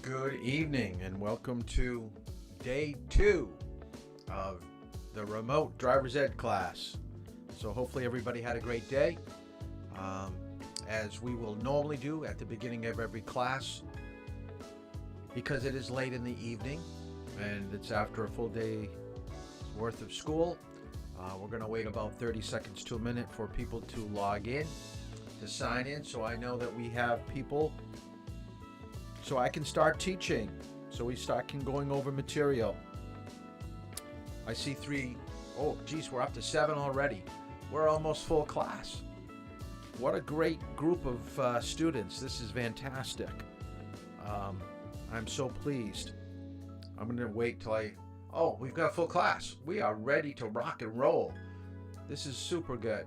Good evening and welcome to day 2 of the remote driver's ed class. So hopefully everybody had a great day. As we will normally do at the beginning of every class, because it is late in the evening and it's after a full day worth of school, we're going to wait about 30 seconds to a minute for people to log in, to sign in, so I know that we have people, so I can start teaching, so we start going over material. I see 3. Oh geez, we're up to 7 already. We're almost full class. What a great group of students. This is fantastic. I'm so pleased. I'm going to wait till we've got a full class. We are ready to rock and roll. This is super good.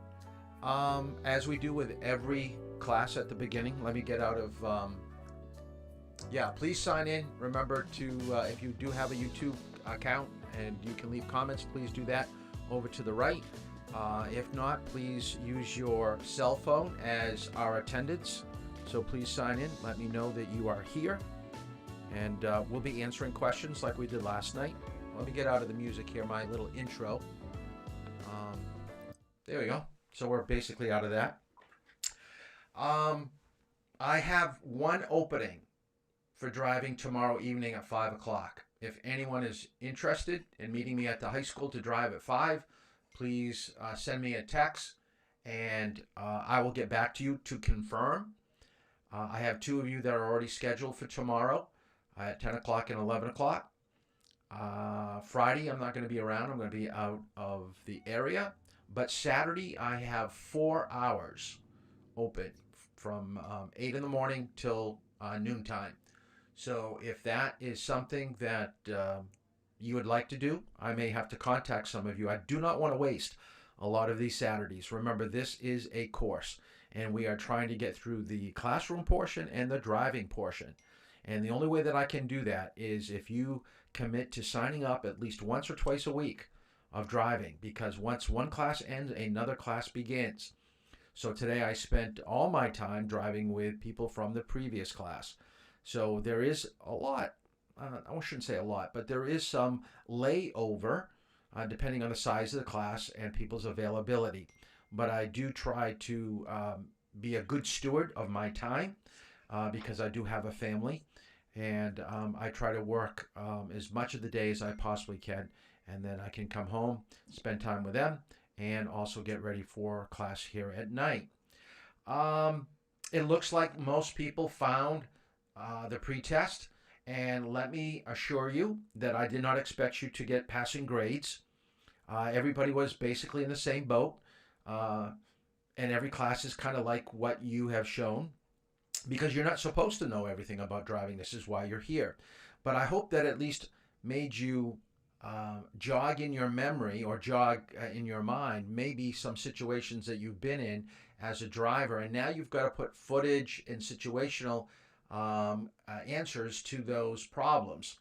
As we do with every class at the beginning, let me get out of... please sign in. Remember to, if you do have a YouTube account and you can leave comments, please do that over to the right. If not, please use your cell phone as our attendance. So please sign in. Let me know that you are here. And we'll be answering questions like we did last night. Let me get out of the music here, my little intro. There we go. So we're basically out of that. I have one opening for driving tomorrow evening at 5 o'clock. If anyone is interested in meeting me at the high school to drive at 5, please send me a text and I will get back to you to confirm. I have 2 of you that are already scheduled for tomorrow at 10 o'clock and 11 o'clock. Friday, I'm not going to be around. I'm going to be out of the area. But Saturday, I have 4 hours open from 8 in the morning till noontime. So if that is something that you would like to do, I may have to contact some of you. I do not want to waste a lot of these Saturdays. Remember, this is a course, and we are trying to get through the classroom portion and the driving portion. And the only way that I can do that is if you commit to signing up at least once or twice a week of driving, because once one class ends, another class begins. So today I spent all my time driving with people from the previous class. So there is a lot, I shouldn't say a lot, but there is some layover depending on the size of the class and people's availability. But I do try to be a good steward of my time because I do have a family, and I try to work as much of the day as I possibly can, and then I can come home, spend time with them, and also get ready for class here at night. It looks like most people found the pretest, and let me assure you that I did not expect you to get passing grades. Everybody was basically in the same boat, and every class is kind of like what you have shown, because you're not supposed to know everything about driving. This is why you're here. But I hope that at least made you jog in your memory or jog in your mind maybe some situations that you've been in as a driver, and now you've got to put footage and situational answers to those problems.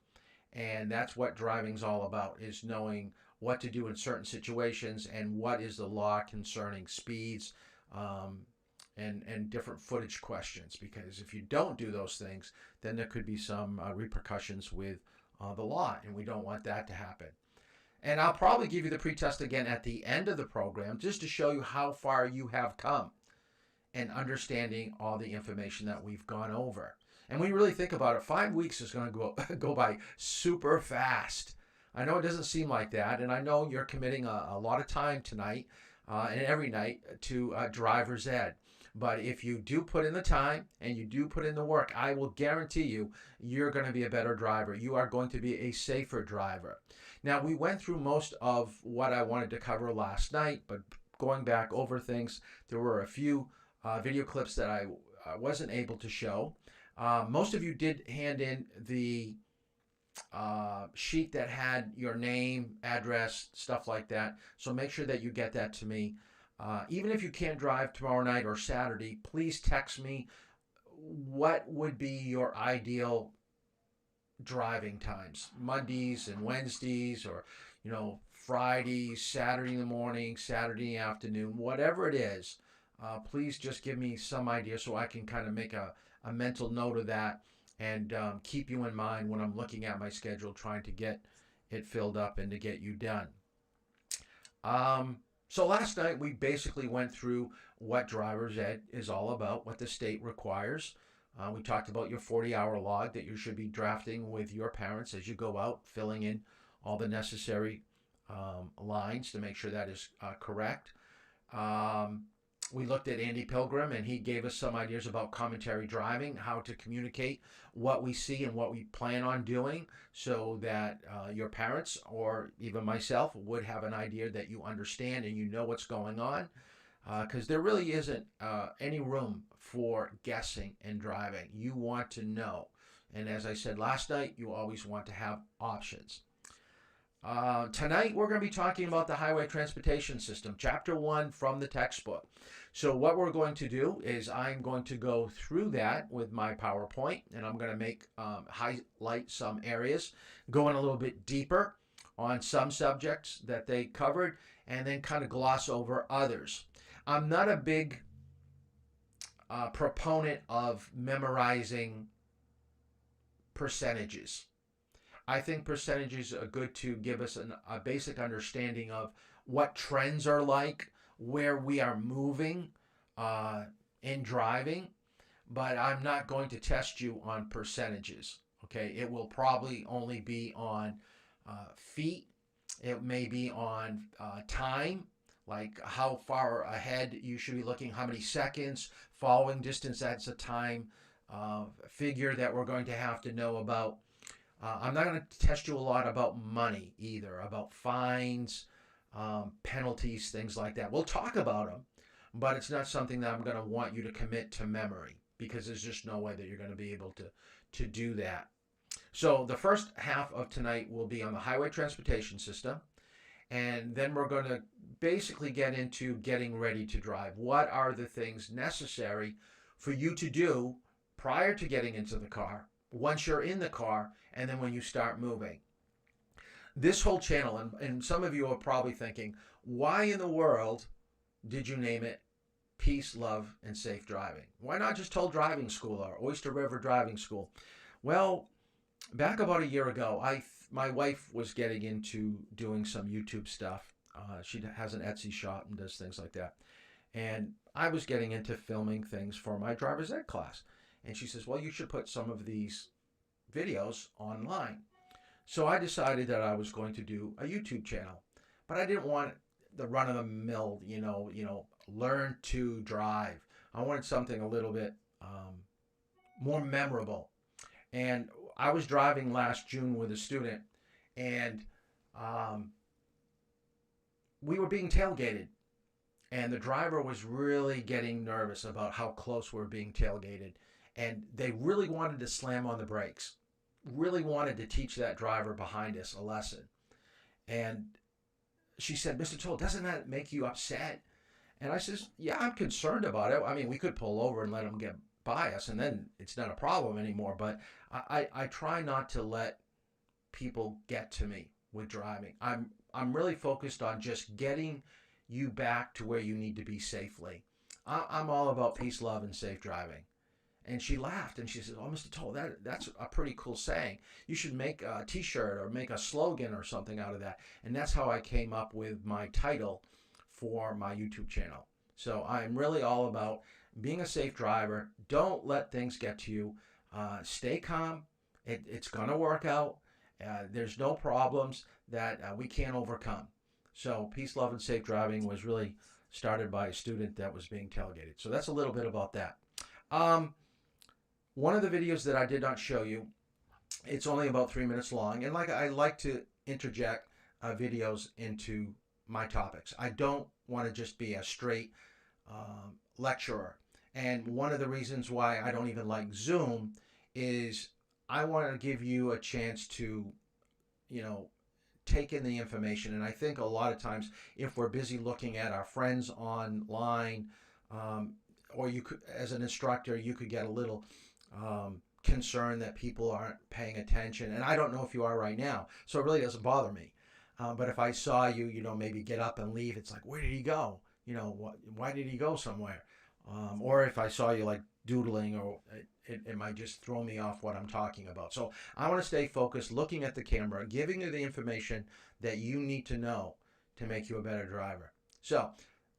And that's what driving's all about, is knowing what to do in certain situations and what is the law concerning speeds and different footage questions. Because if you don't do those things, then there could be some repercussions with the law, and we don't want that to happen. And I'll probably give you the pretest again at the end of the program just to show you how far you have come and understanding all the information that we've gone over. And when you really think about it, 5 weeks is going to go by super fast. I know it doesn't seem like that, and I know you're committing a lot of time tonight and every night to driver's ed. But if you do put in the time and you do put in the work, I will guarantee you, you're going to be a better driver. You are going to be a safer driver. Now, we went through most of what I wanted to cover last night, but going back over things, there were a few video clips that I wasn't able to show. Most of you did hand in the sheet that had your name, address, stuff like that. So make sure that you get that to me. Even if you can't drive tomorrow night or Saturday, please text me what would be your ideal driving times. Mondays and Wednesdays, or Fridays, Saturday in the morning, Saturday afternoon, whatever it is. Please just give me some idea so I can kind of make a mental note of that and keep you in mind when I'm looking at my schedule, trying to get it filled up and to get you done. So last night we basically went through what driver's ed is all about, what the state requires. We talked about your 40-hour log that you should be drafting with your parents as you go out, filling in all the necessary lines to make sure that is correct. We looked at Andy Pilgrim, and he gave us some ideas about commentary driving, how to communicate what we see and what we plan on doing, so that your parents or even myself would have an idea that you understand and you know what's going on, because there really isn't any room for guessing in driving. You want to know, and as I said last night, you always want to have options. Tonight we're going to be talking about the highway transportation system, chapter 1 from the textbook. So what we're going to do is I'm going to go through that with my PowerPoint, and I'm going to highlight some areas, go in a little bit deeper on some subjects that they covered, and then kind of gloss over others. I'm not a big proponent of memorizing percentages. I think percentages are good to give us a basic understanding of what trends are like, where we are moving in driving, but I'm not going to test you on percentages. Okay, it will probably only be on feet. It may be on time, like how far ahead you should be looking, how many seconds, following distance, that's a time figure that we're going to have to know about. I'm not going to test you a lot about money either, about fines, penalties, things like that. We'll talk about them, but it's not something that I'm going to want you to commit to memory, because there's just no way that you're going to be able to do that. So the first half of tonight will be on the highway transportation system, and then we're going to basically get into getting ready to drive. What are the things necessary for you to do prior to getting into the car, once you're in the car, and then when you start moving? This whole channel, and some of you are probably thinking, why in the world did you name it Peace, Love, and Safe Driving? Why not just Toll Driving School or Oyster River Driving School? Well, back about a year ago, my wife was getting into doing some YouTube stuff. She has an Etsy shop and does things like that. And I was getting into filming things for my driver's ed class. And she says, well, you should put some of these videos online. So I decided that I was going to do a YouTube channel. But I didn't want the run-of-the-mill, learn to drive. I wanted something a little bit more memorable. And I was driving last June with a student, and we were being tailgated. And the driver was really getting nervous about how close we were being tailgated. And they really wanted to slam on the brakes, really wanted to teach that driver behind us a lesson. And she said, Mr. Toll, doesn't that make you upset? And I says, yeah, I'm concerned about it. I mean, we could pull over and let them get by us, and then it's not a problem anymore. But I try not to let people get to me with driving. I'm really focused on just getting you back to where you need to be safely. I'm all about peace, love, and safe driving. And she laughed, and she said, oh, Mr. Toll, that's a pretty cool saying. You should make a t-shirt or make a slogan or something out of that. And that's how I came up with my title for my YouTube channel. So I'm really all about being a safe driver. Don't let things get to you. Stay calm. It's going to work out. There's no problems that we can't overcome. So peace, love, and safe driving was really started by a student that was being tailgated. So that's a little bit about that. One of the videos that I did not show you, it's only about 3 minutes long, and I like to interject videos into my topics. I don't want to just be a straight lecturer. And one of the reasons why I don't even like Zoom is I want to give you a chance to, take in the information. And I think a lot of times, if we're busy looking at our friends online, or you could, as an instructor, you could get a little concerned that people aren't paying attention. And I don't know if you are right now, so it really doesn't bother me. But if I saw you, maybe get up and leave, it's like, where did he go? Why did he go somewhere? Or if I saw you doodling, or it might just throw me off what I'm talking about. So I want to stay focused, looking at the camera, giving you the information that you need to know to make you a better driver. So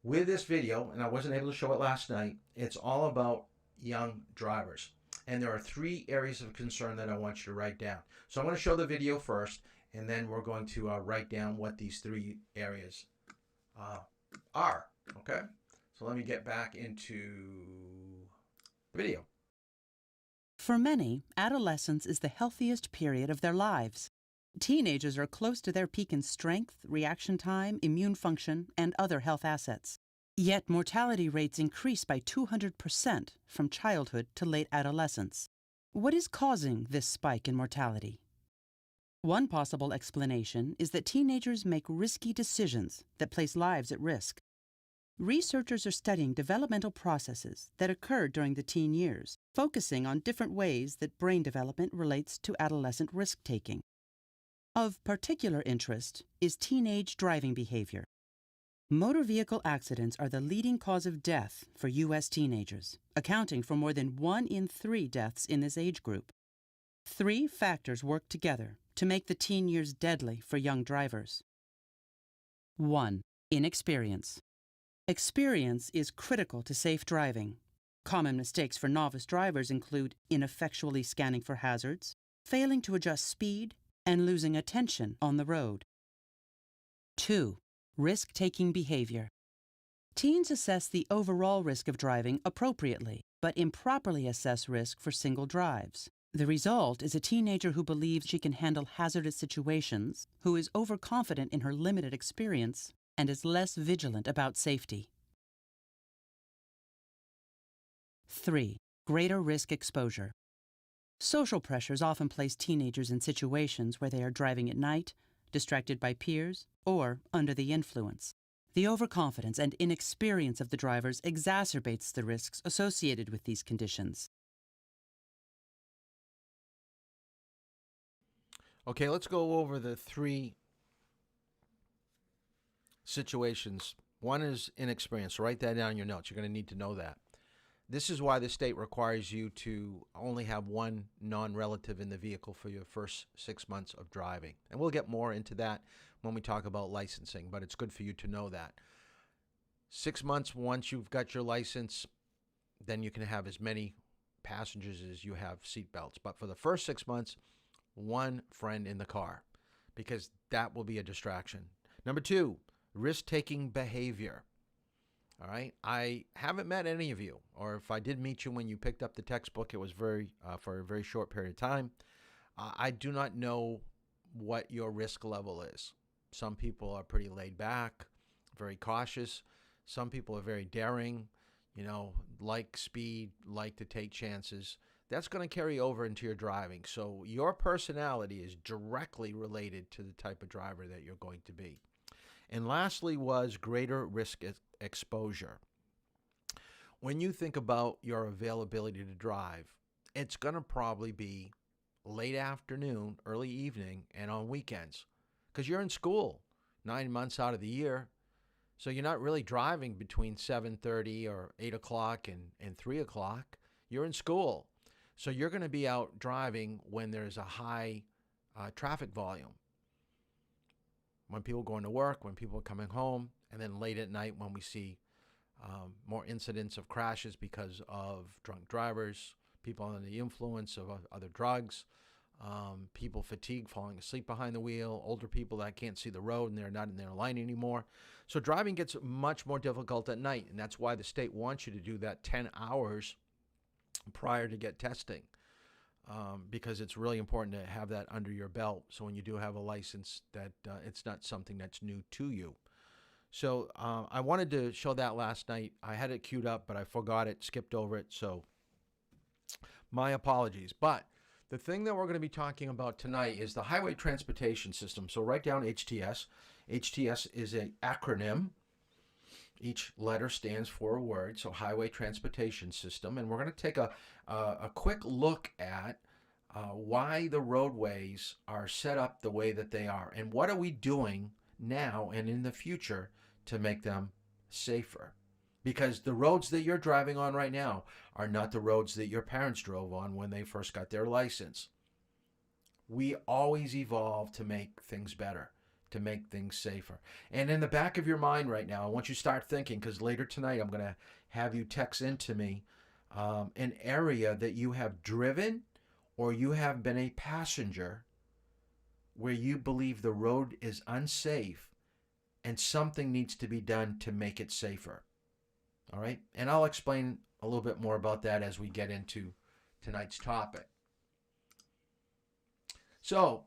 with this video, and I wasn't able to show it last night, it's all about young drivers. And there are 3 areas of concern that I want you to write down. So I'm going to show the video first, and then we're going to write down what these 3 areas are. Okay? So let me get back into the video. For many, adolescence is the healthiest period of their lives. Teenagers are close to their peak in strength, reaction time, immune function, and other health assets. Yet mortality rates increase by 200% from childhood to late adolescence. What is causing this spike in mortality? One possible explanation is that teenagers make risky decisions that place lives at risk. Researchers are studying developmental processes that occur during the teen years, focusing on different ways that brain development relates to adolescent risk-taking. Of particular interest is teenage driving behavior. Motor vehicle accidents are the leading cause of death for U.S. teenagers, accounting for more than 1 in 3 deaths in this age group. 3 factors work together to make the teen years deadly for young drivers. 1. Inexperience. Experience is critical to safe driving. Common mistakes for novice drivers include ineffectually scanning for hazards, failing to adjust speed, and losing attention on the road. 2. Risk-taking behavior. Teens assess the overall risk of driving appropriately, but improperly assess risk for single drives. The result is a teenager who believes she can handle hazardous situations, who is overconfident in her limited experience, and is less vigilant about safety. 3. Greater risk exposure. Social pressures often place teenagers in situations where they are driving at night, distracted by peers, or under the influence. The overconfidence and inexperience of the drivers exacerbates the risks associated with these conditions. Okay, let's go over the 3 situations. One is inexperience. So write that down in your notes. You're going to need to know that. This is why the state requires you to only have 1 non-relative in the vehicle for your first 6 months of driving. And we'll get more into that when we talk about licensing, but it's good for you to know that. 6 months, once you've got your license, then you can have as many passengers as you have seat belts. But for the first 6 months, 1 friend in the car, because that will be a distraction. Number 2, risk-taking behavior. All right. I haven't met any of you, or if I did meet you when you picked up the textbook, it was for a very short period of time. I do not know what your risk level is. Some people are pretty laid back, very cautious. Some people are very daring, like speed, like to take chances. That's going to carry over into your driving. So your personality is directly related to the type of driver that you're going to be. And lastly was greater risk exposure. When you think about your availability to drive, it's going to probably be late afternoon, early evening, and on weekends, because you're in school 9 months out of the year. So you're not really driving between 7:30 or 8 o'clock and 3 o'clock. You're in school. So you're going to be out driving when there's a high traffic volume. When people are going to work, when people are coming home, and then late at night when we see more incidents of crashes because of drunk drivers, people under the influence of other drugs, people fatigued, falling asleep behind the wheel, older people that can't see the road and they're not in their line anymore. So driving gets much more difficult at night, and that's why the state wants you to do that 10 hours prior to get testing. Because it's really important to have that under your belt, so when you do have a license, that it's not something that's new to you. So I wanted to show that last night. I had it queued up, but I forgot it, skipped over it, so my apologies. But the thing that we're going to be talking about tonight is the Highway Transportation System. So write down HTS. HTS is an acronym. Each letter stands for a word, so Highway Transportation System. And we're going to take a quick look at why the roadways are set up the way that they are, and what are we doing now and in the future to make them safer. Because the roads that you're driving on right now are not the roads that your parents drove on when they first got their license. We always evolve to make things better, to make things safer. And in the back of your mind right now, I want you to start thinking, because later tonight I'm going to have you text into me an area that you have driven or you have been a passenger where you believe the road is unsafe and something needs to be done to make it safer. All right? And I'll explain a little bit more about that as we get into tonight's topic. So,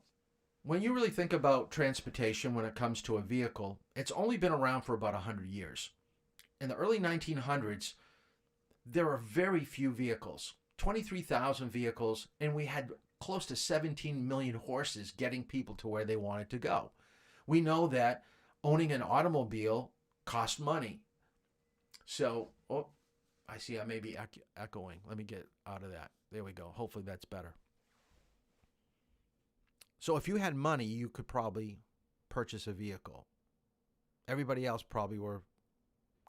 when you really think about transportation when it comes to a vehicle, it's only been around for about 100 years. In the early 1900s, there were very few vehicles, 23,000 vehicles, and we had close to 17 million horses getting people to where they wanted to go. We know that owning an automobile cost money. So, I see I may be echoing. Let me get out of that. There we go. Hopefully that's better. So if you had money, you could probably purchase a vehicle. Everybody else probably were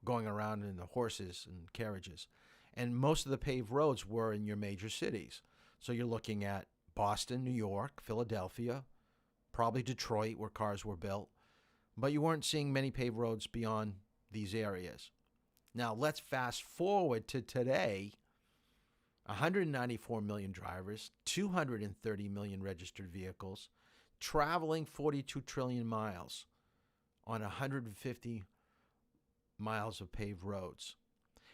going around in the horses and carriages. And most of the paved roads were in your major cities. So you're looking at Boston, New York, Philadelphia, probably Detroit where cars were built. But you weren't seeing many paved roads beyond these areas. Now let's fast forward to today. 194 million drivers, 230 million registered vehicles, traveling 42 trillion miles on 150 miles of paved roads.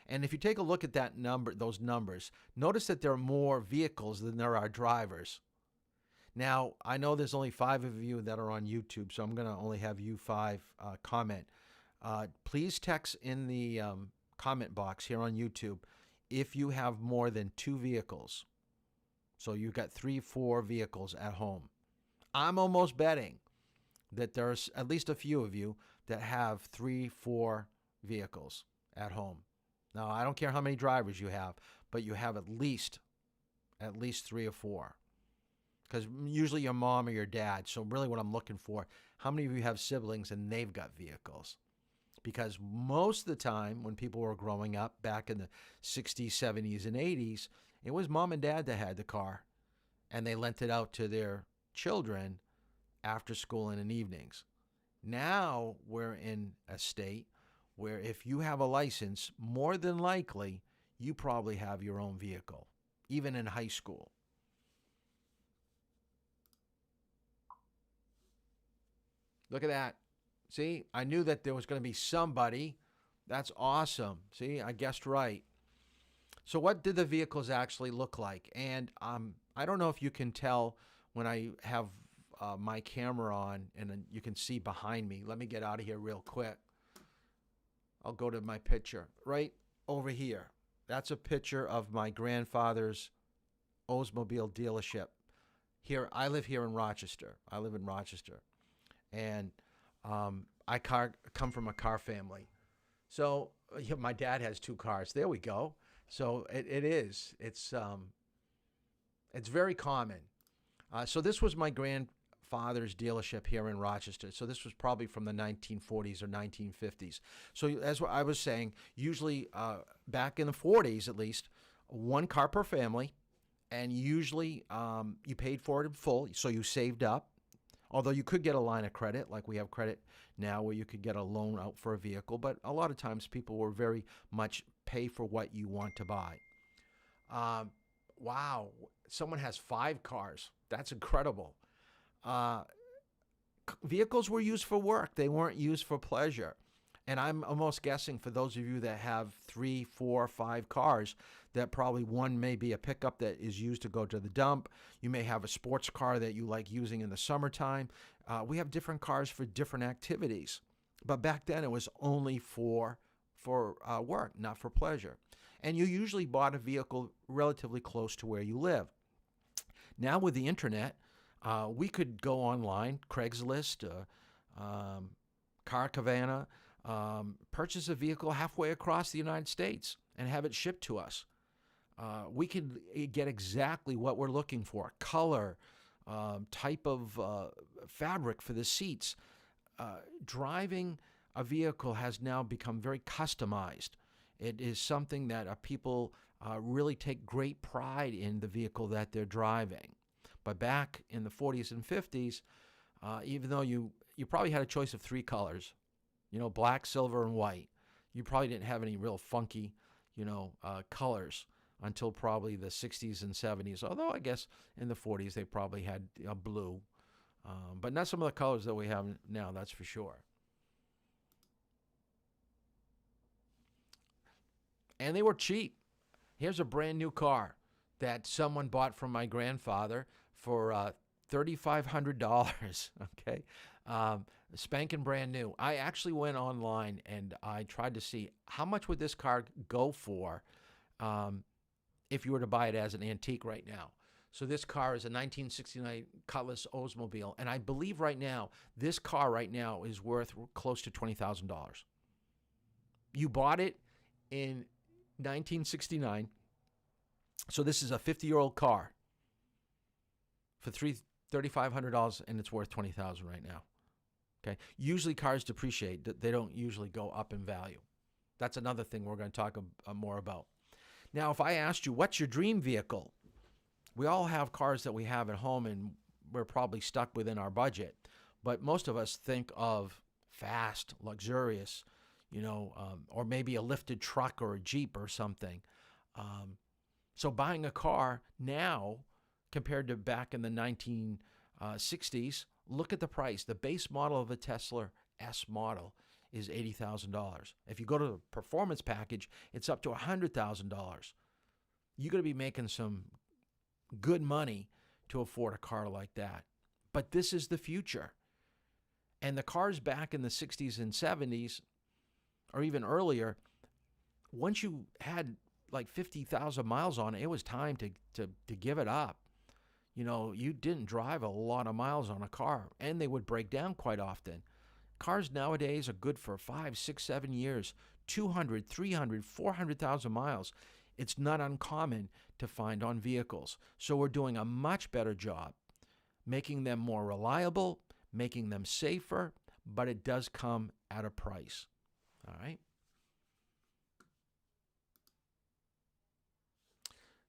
And if you take a look at those numbers, notice that there are more vehicles than there are drivers. Now, I know there's only 5 of you that are on YouTube, so I'm going to only have you 5 comment. Please text in the comment box here on YouTube if you have more than 2 vehicles. So you've got 3, 4 vehicles at home. I'm almost betting that there's at least a few of you that have 3, 4 vehicles at home. Now, I don't care how many drivers you have, but you have at least 3 or 4. Because usually your mom or your dad. So really what I'm looking for, how many of you have siblings and they've got vehicles? Because most of the time when people were growing up back in the 60s, 70s, and 80s, it was mom and dad that had the car. And they lent it out to their children after school and in evenings. Now we're in a state where if you have a license, more than likely, you probably have your own vehicle, even in high school. Look at that. See, I knew that there was going to be somebody. That's awesome. See, I guessed right. So what did the vehicles actually look like? And I don't know if you can tell when I have my camera on and you can see behind me. Let me get out of here real quick. I'll go to my picture right over here. That's a picture of my grandfather's Oldsmobile dealership. Here, I live here in Rochester. I live in Rochester. And I come from a car family. So my dad has 2 cars. There we go. So it is. It's very common. So this was my grandfather's dealership here in Rochester. So this was probably from the 1940s or 1950s. So as I was saying, usually back in the 40s at least, 1 car per family. And usually you paid for it in full, so you saved up. Although you could get a line of credit, like we have credit now where you could get a loan out for a vehicle. But a lot of times people were very much pay for what you want to buy. Wow, someone has 5 cars. That's incredible. Vehicles were used for work. They weren't used for pleasure. And I'm almost guessing for those of you that have 3, 4, 5 cars, that probably one may be a pickup that is used to go to the dump. You may have a sports car that you like using in the summertime. We have different cars for different activities. But back then it was only for work, not for pleasure. And you usually bought a vehicle relatively close to where you live. Now with the internet, we could go online, Craigslist, Carvana, purchase a vehicle halfway across the United States and have it shipped to us. We could get exactly what we're looking for, color, type of fabric for the seats. Driving a vehicle has now become very customized. It is something that people really take great pride in the vehicle that they're driving. But back in the 40s and 50s, even though you probably had a choice of 3 colors, black, silver, and white, you probably didn't have any real funky, colors until probably the 60s and 70s. Although I guess in the 40s they probably had blue, but not some of the colors that we have now, that's for sure. And they were cheap. Here's a brand new car that someone bought from my grandfather for $3,500, okay? Spanking brand new. I actually went online and I tried to see how much would this car go for if you were to buy it as an antique right now. So this car is a 1969 Cutlass Oldsmobile, and I believe right now, this car right now is worth close to $20,000. You bought it in 1969, so this is a 50-year-old car for $3,500, and it's worth $20,000 right now. Okay. Usually cars depreciate; they don't usually go up in value. That's another thing we're going to talk more about. Now, if I asked you, what's your dream vehicle? We all have cars that we have at home, and we're probably stuck within our budget. But most of us think of fast, luxurious, or maybe a lifted truck or a Jeep or something. So buying a car now compared to back in the 1960s, look at the price. The base model of a Tesla S model is $80,000. If you go to the performance package, it's up to $100,000. You're going to be making some good money to afford a car like that. But this is the future. And the cars back in the 60s and 70s, or even earlier, once you had like 50,000 miles on it, it was time to give it up. You didn't drive a lot of miles on a car, and they would break down quite often. Cars nowadays are good for 5, 6, 7 years, 200, 300, 400,000 miles. It's not uncommon to find on vehicles. So we're doing a much better job making them more reliable, making them safer, but it does come at a price. All right?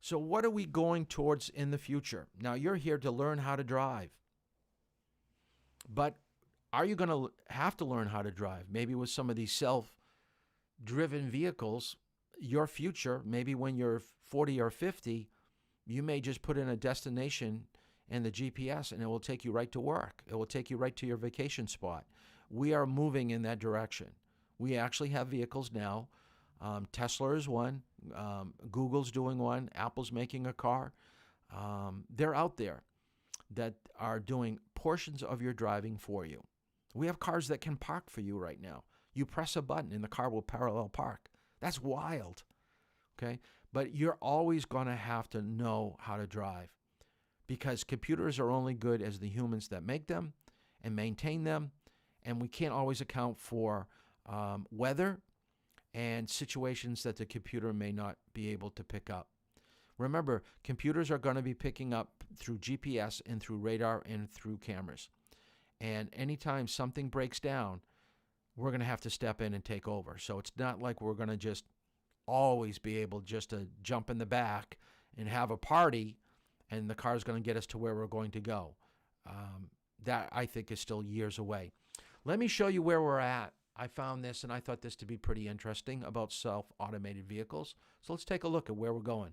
So what are we going towards in the future? Now, you're here to learn how to drive. But are you going to have to learn how to drive? Maybe with some of these self-driven vehicles, your future, maybe when you're 40 or 50, you may just put in a destination and the GPS, and it will take you right to work. It will take you right to your vacation spot. We are moving in that direction. We actually have vehicles now. Tesla is one. Google's doing one. Apple's making a car. They're out there that are doing portions of your driving for you. We have cars that can park for you right now. You press a button and the car will parallel park. That's wild, okay? But you're always going to have to know how to drive because computers are only good as the humans that make them and maintain them, and we can't always account for weather and situations that the computer may not be able to pick up. Remember, computers are going to be picking up through GPS and through radar and through cameras. And anytime something breaks down, we're going to have to step in and take over. So it's not like we're going to just always be able just to jump in the back and have a party and the car's going to get us to where we're going to go. That, I think, is still years away. Let me show you where we're at. I found this, and I thought this to be pretty interesting about self-automated vehicles. So let's take a look at where we're going.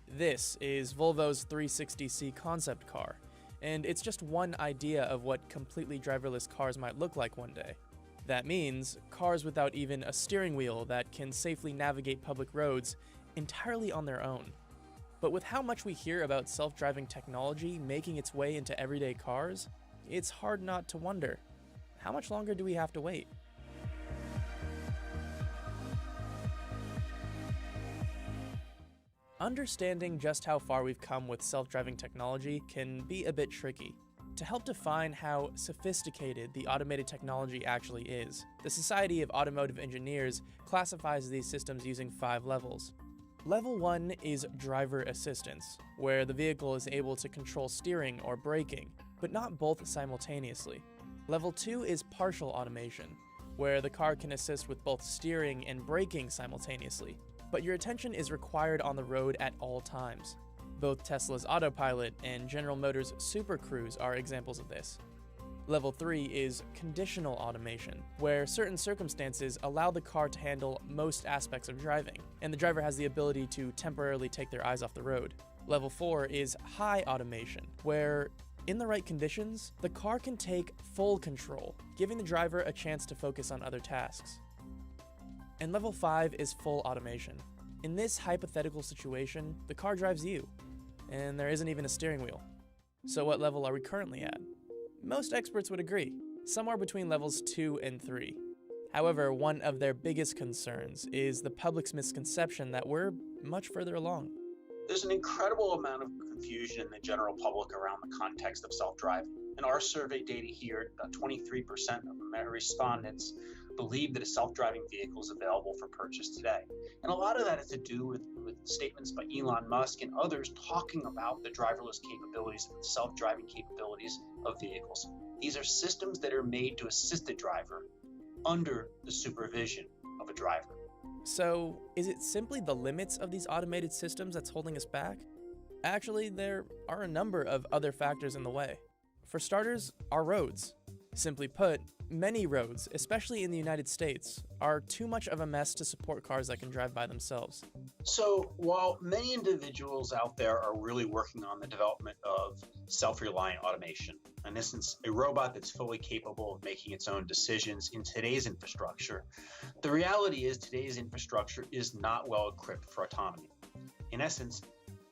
This is Volvo's 360C concept car, and it's just one idea of what completely driverless cars might look like one day. That means cars without even a steering wheel that can safely navigate public roads entirely on their own. But with how much we hear about self-driving technology making its way into everyday cars, it's hard not to wonder, how much longer do we have to wait? Understanding just how far we've come with self-driving technology can be a bit tricky. To help define how sophisticated the automated technology actually is, the Society of Automotive Engineers classifies these systems using 5 levels. Level 1 is driver assistance, where the vehicle is able to control steering or braking, but not both simultaneously. Level 2 is partial automation, where the car can assist with both steering and braking simultaneously, but your attention is required on the road at all times. Both Tesla's Autopilot and General Motors' Super Cruise are examples of this. Level 3 is conditional automation, where certain circumstances allow the car to handle most aspects of driving, and the driver has the ability to temporarily take their eyes off the road. Level 4 is high automation, where, in the right conditions, the car can take full control, giving the driver a chance to focus on other tasks. And level 5 is full automation. In this hypothetical situation, the car drives you, and there isn't even a steering wheel. So what level are we currently at? Most experts would agree, somewhere between levels 2 and 3. However, one of their biggest concerns is the public's misconception that we're much further along. There's an incredible amount of confusion in the general public around the context of self-driving. In our survey data here, 23% of respondents believe that a self-driving vehicle is available for purchase today. And a lot of that has to do with statements by Elon Musk and others talking about the driverless capabilities and the self-driving capabilities of vehicles. These are systems that are made to assist the driver under the supervision of a driver. So, is it simply the limits of these automated systems that's holding us back? Actually, there are a number of other factors in the way. For starters, our roads. Simply put, many roads, especially in the United States, are too much of a mess to support cars that can drive by themselves. So while many individuals out there are really working on the development of self-reliant automation, in essence, a robot that's fully capable of making its own decisions in today's infrastructure, the reality is today's infrastructure is not well equipped for autonomy. In essence,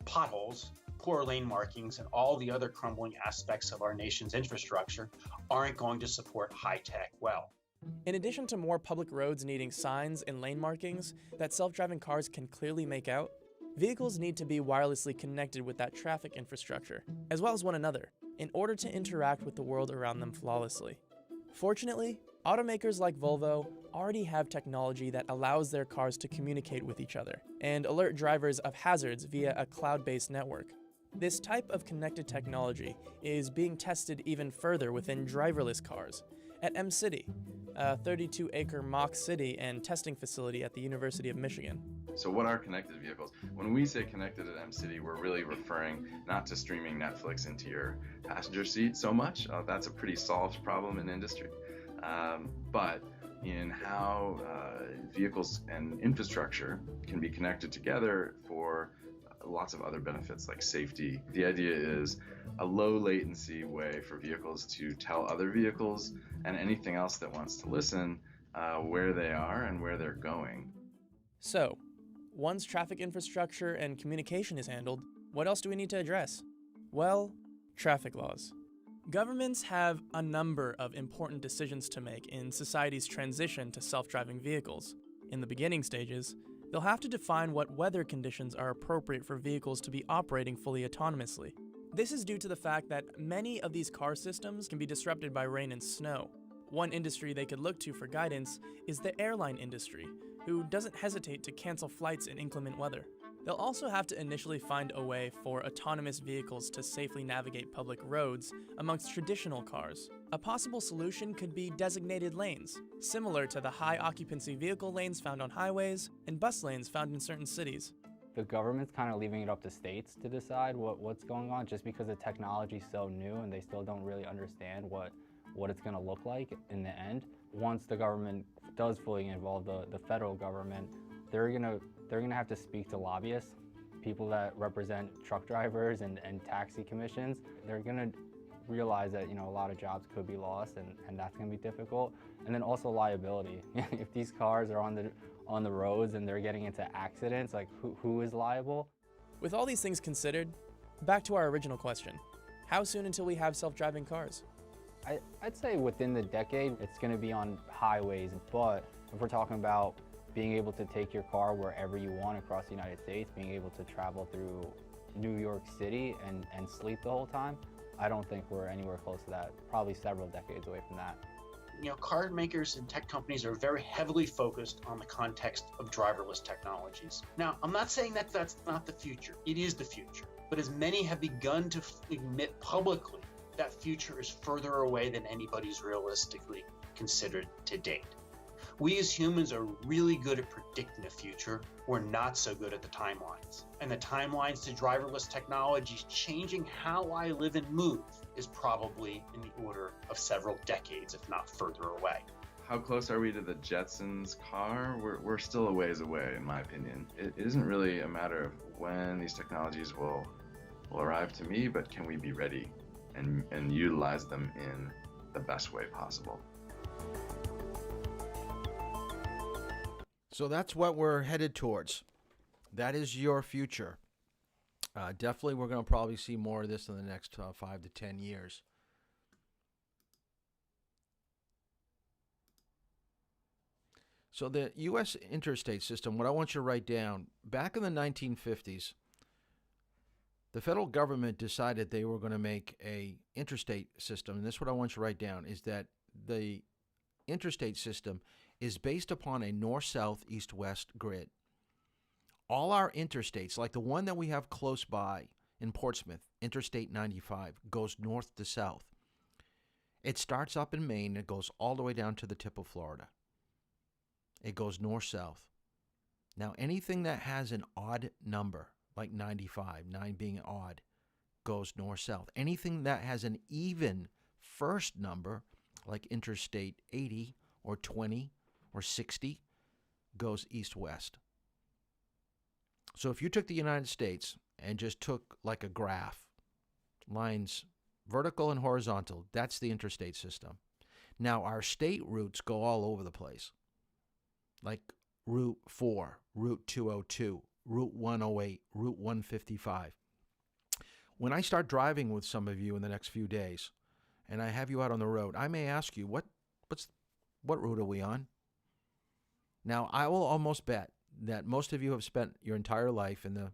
potholes, poor lane markings, and all the other crumbling aspects of our nation's infrastructure aren't going to support high-tech well. In addition to more public roads needing signs and lane markings that self-driving cars can clearly make out, vehicles need to be wirelessly connected with that traffic infrastructure, as well as one another, in order to interact with the world around them flawlessly. Fortunately, automakers like Volvo already have technology that allows their cars to communicate with each other and alert drivers of hazards via a cloud-based network. This type of connected technology is being tested even further within driverless cars at M-City, a 32-acre mock city and testing facility at the University of Michigan. So what are connected vehicles? When we say connected at M-City, we're really referring not to streaming Netflix into your passenger seat so much. That's a pretty solved problem in industry. But in how vehicles and infrastructure can be connected together for lots of other benefits like safety. The idea is a low latency way for vehicles to tell other vehicles and anything else that wants to listen where they are and where they're going. So, once traffic infrastructure and communication is handled, what else do we need to address? Well, traffic laws. Governments have a number of important decisions to make in society's transition to self-driving vehicles. In the beginning stages, they'll have to define what weather conditions are appropriate for vehicles to be operating fully autonomously. This is due to the fact that many of these car systems can be disrupted by rain and snow. One industry they could look to for guidance is the airline industry, who doesn't hesitate to cancel flights in inclement weather. They'll also have to initially find a way for autonomous vehicles to safely navigate public roads amongst traditional cars. A possible solution could be designated lanes, similar to the high-occupancy vehicle lanes found on highways and bus lanes found in certain cities. The government's kind of leaving it up to states to decide what's going on, just because the technology's so new and they still don't really understand what it's going to look like in the end. Once the government does fully involve the federal government, they're gonna have to speak to lobbyists, people that represent truck drivers and taxi commissions. They're gonna realize that a lot of jobs could be lost, and that's gonna be difficult. And then also liability. If these cars are on the roads and they're getting into accidents, like who is liable? With all these things considered, back to our original question: how soon until we have self-driving cars? I'd say within the decade, it's gonna be on highways, but if we're talking about being able to take your car wherever you want across the United States, being able to travel through New York City and sleep the whole time, I don't think we're anywhere close to that, probably several decades away from that. Car makers and tech companies are very heavily focused on the context of driverless technologies. Now, I'm not saying that that's not the future. It is the future. But as many have begun to admit publicly, that future is further away than anybody's realistically considered to date. We as humans are really good at predicting the future. We're not so good at the timelines. And the timelines to driverless technologies changing how I live and move is probably in the order of several decades, if not further away. How close are we to the Jetsons car? We're still a ways away, in my opinion. It isn't really a matter of when these technologies will arrive to me, but can we be ready and utilize them in the best way possible? So that's what we're headed towards. That is your future. Definitely, we're going to probably see more of this in the next 5 to 10 years. So the U.S. interstate system, what I want you to write down, back in the 1950s, the federal government decided they were going to make a interstate system, and this is what I want you to write down, is that the interstate system is based upon a north-south, east-west grid. All our interstates, like the one that we have close by in Portsmouth, Interstate 95, goes north to south. It starts up in Maine, it goes all the way down to the tip of Florida. It goes north-south. Now, anything that has an odd number, like 95, 9 being odd, goes north-south. Anything that has an even first number, like Interstate 80 or 20 or 60, goes east-west. So if you took the United States and just took like a graph, lines vertical and horizontal, that's the interstate system. Now, our state routes go all over the place, like Route 4, Route 202, Route 108, Route 155. When I start driving with some of you in the next few days, and I have you out on the road, I may ask you, what route are we on? Now, I will almost bet that most of you have spent your entire life in the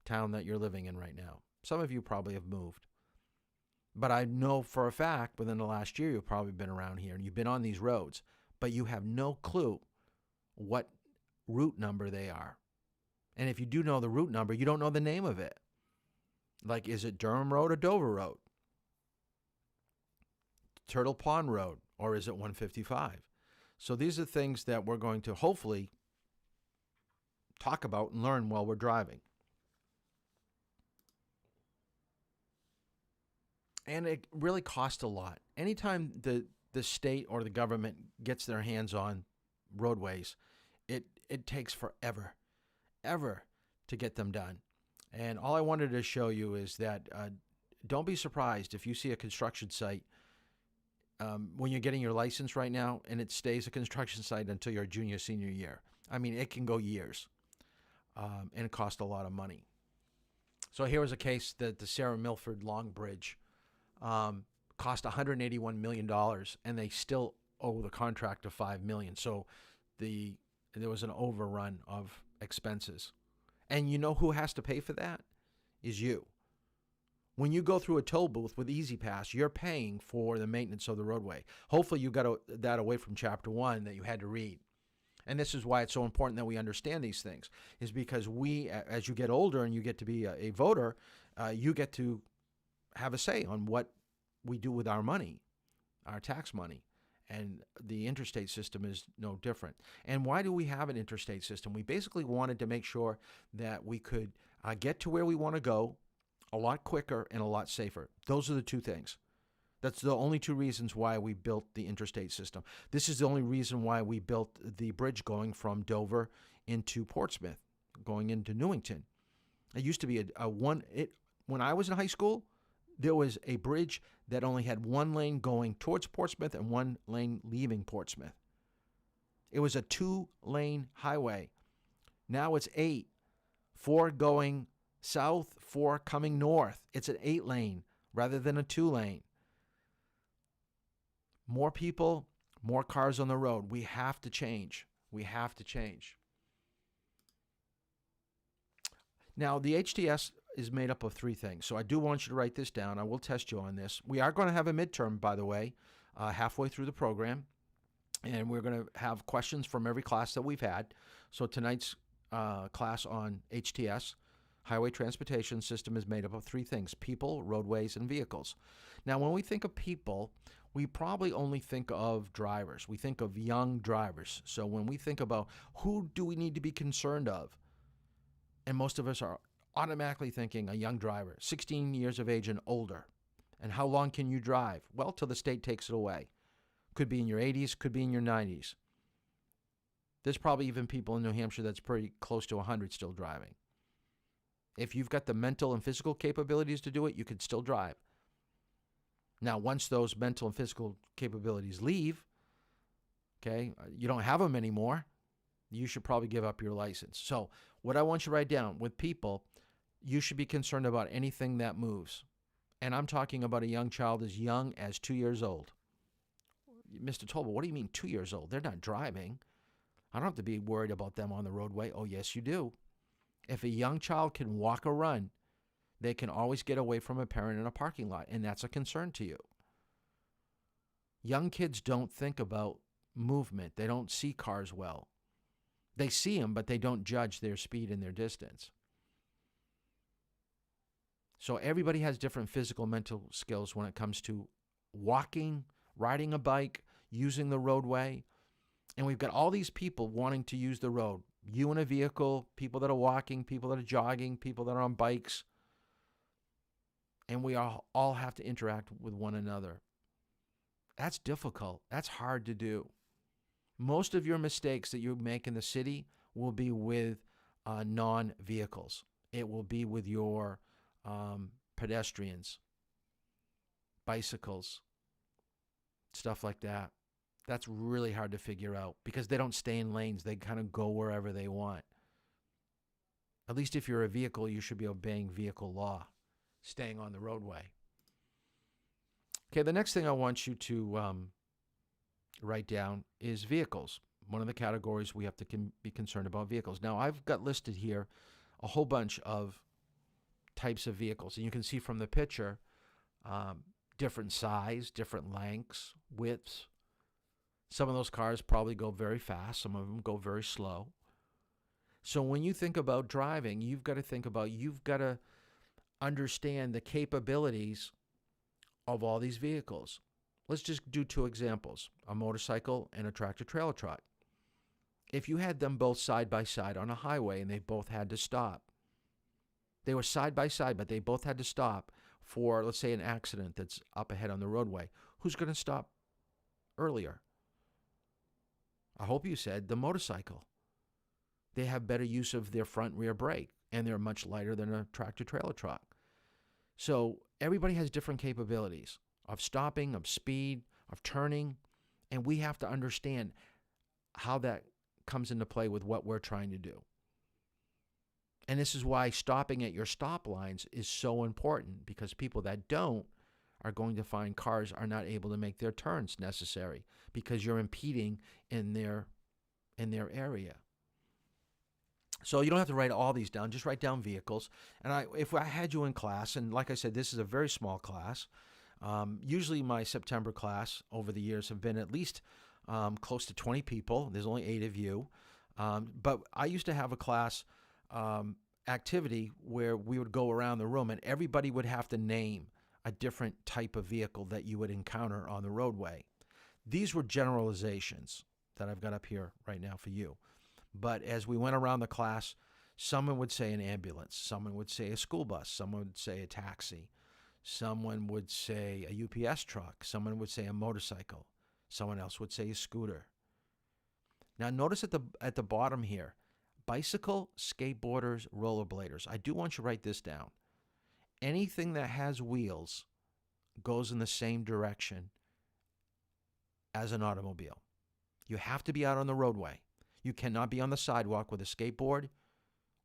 town that you're living in right now. Some of you probably have moved. But I know for a fact within the last year you've probably been around here and you've been on these roads, but you have no clue what route number they are. And if you do know the route number, you don't know the name of it. Like, is it Durham Road or Dover Road? Turtle Pond Road, or is it 155? So these are things that we're going to hopefully talk about and learn while we're driving. And it really costs a lot. Anytime the state or the government gets their hands on roadways, it takes forever to get them done. And all I wanted to show you is that don't be surprised if you see a construction site when you're getting your license right now and it stays a construction site until your junior, senior year. I mean, it can go years and it costs a lot of money. So here was a case that the Sarah Milford Long Bridge cost $181 million and they still owe the contractor $5 million. So there was an overrun of expenses. And you know who has to pay for that? Is you. When you go through a toll booth with Easy Pass, you're paying for the maintenance of the roadway. Hopefully you got that away from Chapter 1 that you had to read. And this is why it's so important that we understand these things, is because we, as you get older and you get to be a voter, you get to have a say on what we do with our money, our tax money. And the interstate system is no different. And why do we have an interstate system? We basically wanted to make sure that we could get to where we want to go a lot quicker and a lot safer. Those are the two things. That's the only two reasons why we built the interstate system. This is the only reason why we built the bridge going from Dover into Portsmouth, going into Newington. It used to be when I was in high school, there was a bridge that only had one lane going towards Portsmouth and one lane leaving Portsmouth. It was a 2-lane highway. Now it's 8. 4 going south, 4 coming north. It's an 8-lane rather than a 2-lane. More people, more cars on the road. We have to change. We have to change. Now, the HTS is made up of 3 things. So I do want you to write this down. I will test you on this. We are going to have a midterm, by the way, halfway through the program. And we're going to have questions from every class that we've had. So tonight's class on HTS, highway transportation system is made up of three things: people, roadways, and vehicles. Now, when we think of people, we probably only think of drivers. We think of young drivers. So when we think about who do we need to be concerned of, and most of us are automatically thinking a young driver, 16 years of age and older. And how long can you drive? Well, till the state takes it away. Could be in your 80s, could be in your 90s. There's probably even people in New Hampshire that's pretty close to 100 still driving. If you've got the mental and physical capabilities to do it, you can still drive. Now, once those mental and physical capabilities leave, okay, you don't have them anymore, you should probably give up your license. So what I want you to write down, with people, you should be concerned about anything that moves. And I'm talking about a young child as young as 2 years old. Mr. Tolba, what do you mean 2 years old? They're not driving. I don't have to be worried about them on the roadway. Oh, yes, you do. If a young child can walk or run, they can always get away from a parent in a parking lot, and that's a concern to you. Young kids don't think about movement. They don't see cars well. They see them, but they don't judge their speed and their distance. So everybody has different physical, mental skills when it comes to walking, riding a bike, using the roadway. And we've got all these people wanting to use the road. You in a vehicle, people that are walking, people that are jogging, people that are on bikes. And we all have to interact with one another. That's difficult. That's hard to do. Most of your mistakes that you make in the city will be with non-vehicles. It will be with your pedestrians, bicycles, stuff like that. That's really hard to figure out because they don't stay in lanes. They kind of go wherever they want. At least if you're a vehicle, you should be obeying vehicle law, staying on the roadway. Okay, the next thing I want you to write down is vehicles. One of the categories we have to be concerned about vehicles. Now, I've got listed here a whole bunch of types of vehicles. And you can see from the picture, different size, different lengths, widths. Some of those cars probably go very fast. Some of them go very slow. So when you think about driving, you've got to understand the capabilities of all these vehicles. Let's just do two examples, a motorcycle and a tractor-trailer truck. If you had them both side by side on a highway and they both had to stop, they were side by side, but they both had to stop for, let's say, an accident that's up ahead on the roadway. Who's going to stop earlier? I hope you said the motorcycle. They have better use of their front rear brake, and they're much lighter than a tractor-trailer truck. So everybody has different capabilities of stopping, of speed, of turning, and we have to understand how that comes into play with what we're trying to do. And this is why stopping at your stop lines is so important, because people that don't are going to find cars are not able to make their turns necessary because you're impeding in their area. So you don't have to write all these down, just write down vehicles. And if I had you in class, and like I said, this is a very small class. Usually my September class over the years have been at least close to 20 people. There's only 8 of you. But I used to have a class activity where we would go around the room and everybody would have to name a different type of vehicle that you would encounter on the roadway. These were generalizations that I've got up here right now for you. But as we went around the class, someone would say an ambulance, someone would say a school bus, someone would say a taxi, someone would say a UPS truck, someone would say a motorcycle, someone else would say a scooter. Now notice at the bottom here, bicycle, skateboarders, rollerbladers. I do want you to write this down. Anything that has wheels goes in the same direction as an automobile. You have to be out on the roadway. You cannot be on the sidewalk with a skateboard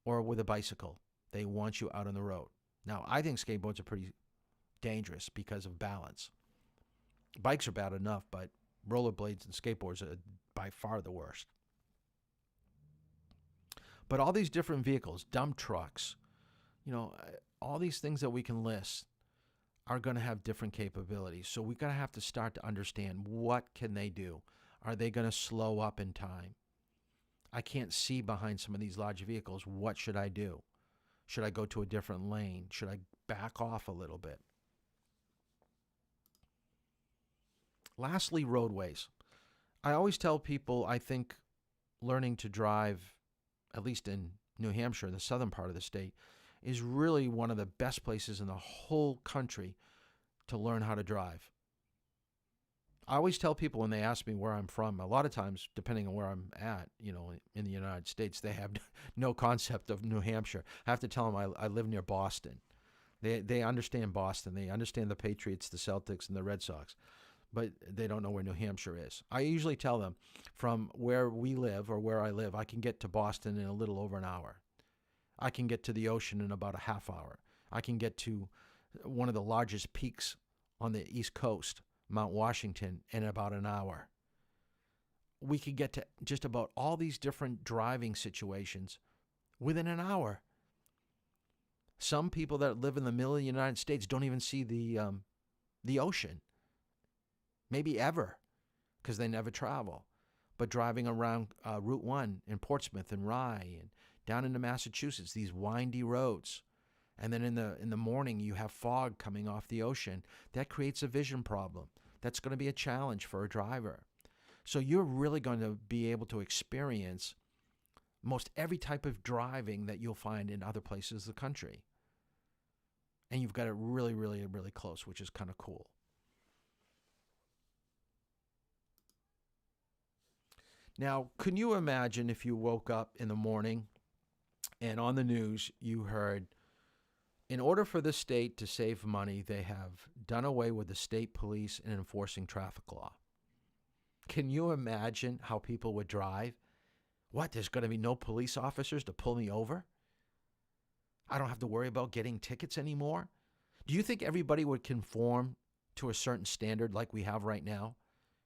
or with a bicycle. They want you out on the road. Now, I think skateboards are pretty dangerous because of balance. Bikes are bad enough, but rollerblades and skateboards are by far the worst. But all these different vehicles, dump trucks, all these things that we can list are going to have different capabilities. So we're going to have to start to understand, what can they do? Are they going to slow up in time? I can't see behind some of these large vehicles. What should I do? Should I go to a different lane? Should I back off a little bit? Lastly, roadways. I always tell people I think learning to drive, at least in New Hampshire, the southern part of the state, is really one of the best places in the whole country to learn how to drive. I always tell people when they ask me where I'm from, a lot of times, depending on where I'm at, in the United States, they have no concept of New Hampshire. I have to tell them I live near Boston. They understand Boston. They understand the Patriots, the Celtics, and the Red Sox, but they don't know where New Hampshire is. I usually tell them from where we live or where I live, I can get to Boston in a little over an hour. I can get to the ocean in about a half hour. I can get to one of the largest peaks on the East Coast, Mount Washington, in about an hour. We could get to just about all these different driving situations within an hour. Some people that live in the middle of the United States don't even see the ocean, maybe ever, because they never travel. But driving around Route 1 in Portsmouth and Rye and down into Massachusetts, these windy roads, and then in the morning you have fog coming off the ocean, that creates a vision problem. That's going to be a challenge for a driver. So you're really going to be able to experience most every type of driving that you'll find in other places of the country. And you've got it really, really, really close, which is kind of cool. Now, can you imagine if you woke up in the morning and on the news you heard, in order for the state to save money, they have done away with the state police in enforcing traffic law? Can you imagine how people would drive? What, there's going to be no police officers to pull me over? I don't have to worry about getting tickets anymore? Do you think everybody would conform to a certain standard like we have right now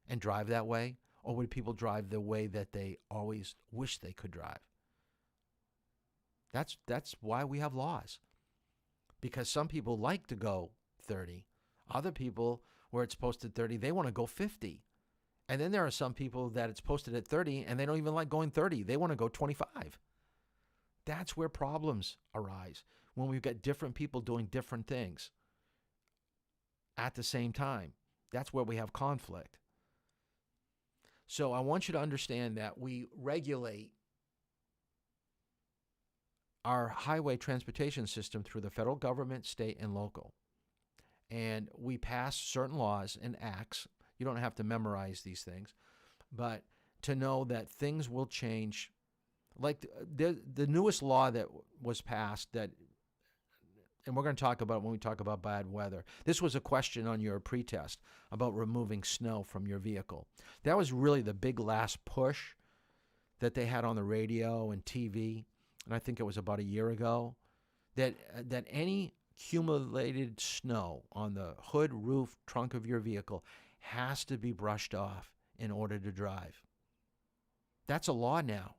and drive that way? Or would people drive the way that they always wish they could drive? That's why we have laws. Because some people like to go 30. Other people, where it's posted 30, they want to go 50. And then there are some people that it's posted at 30 and they don't even like going 30. They want to go 25. That's where problems arise, when we've got different people doing different things at the same time. That's where we have conflict. So I want you to understand that we regulate our highway transportation system through the federal government, state, and local. And we pass certain laws and acts. You don't have to memorize these things, but to know that things will change. Like the newest law that was passed that, and we're going to talk about when we talk about bad weather. This was a question on your pretest about removing snow from your vehicle. That was really the big last push that they had on the radio and TV. And I think it was about a year ago, that any accumulated snow on the hood, roof, trunk of your vehicle has to be brushed off in order to drive. That's a law now.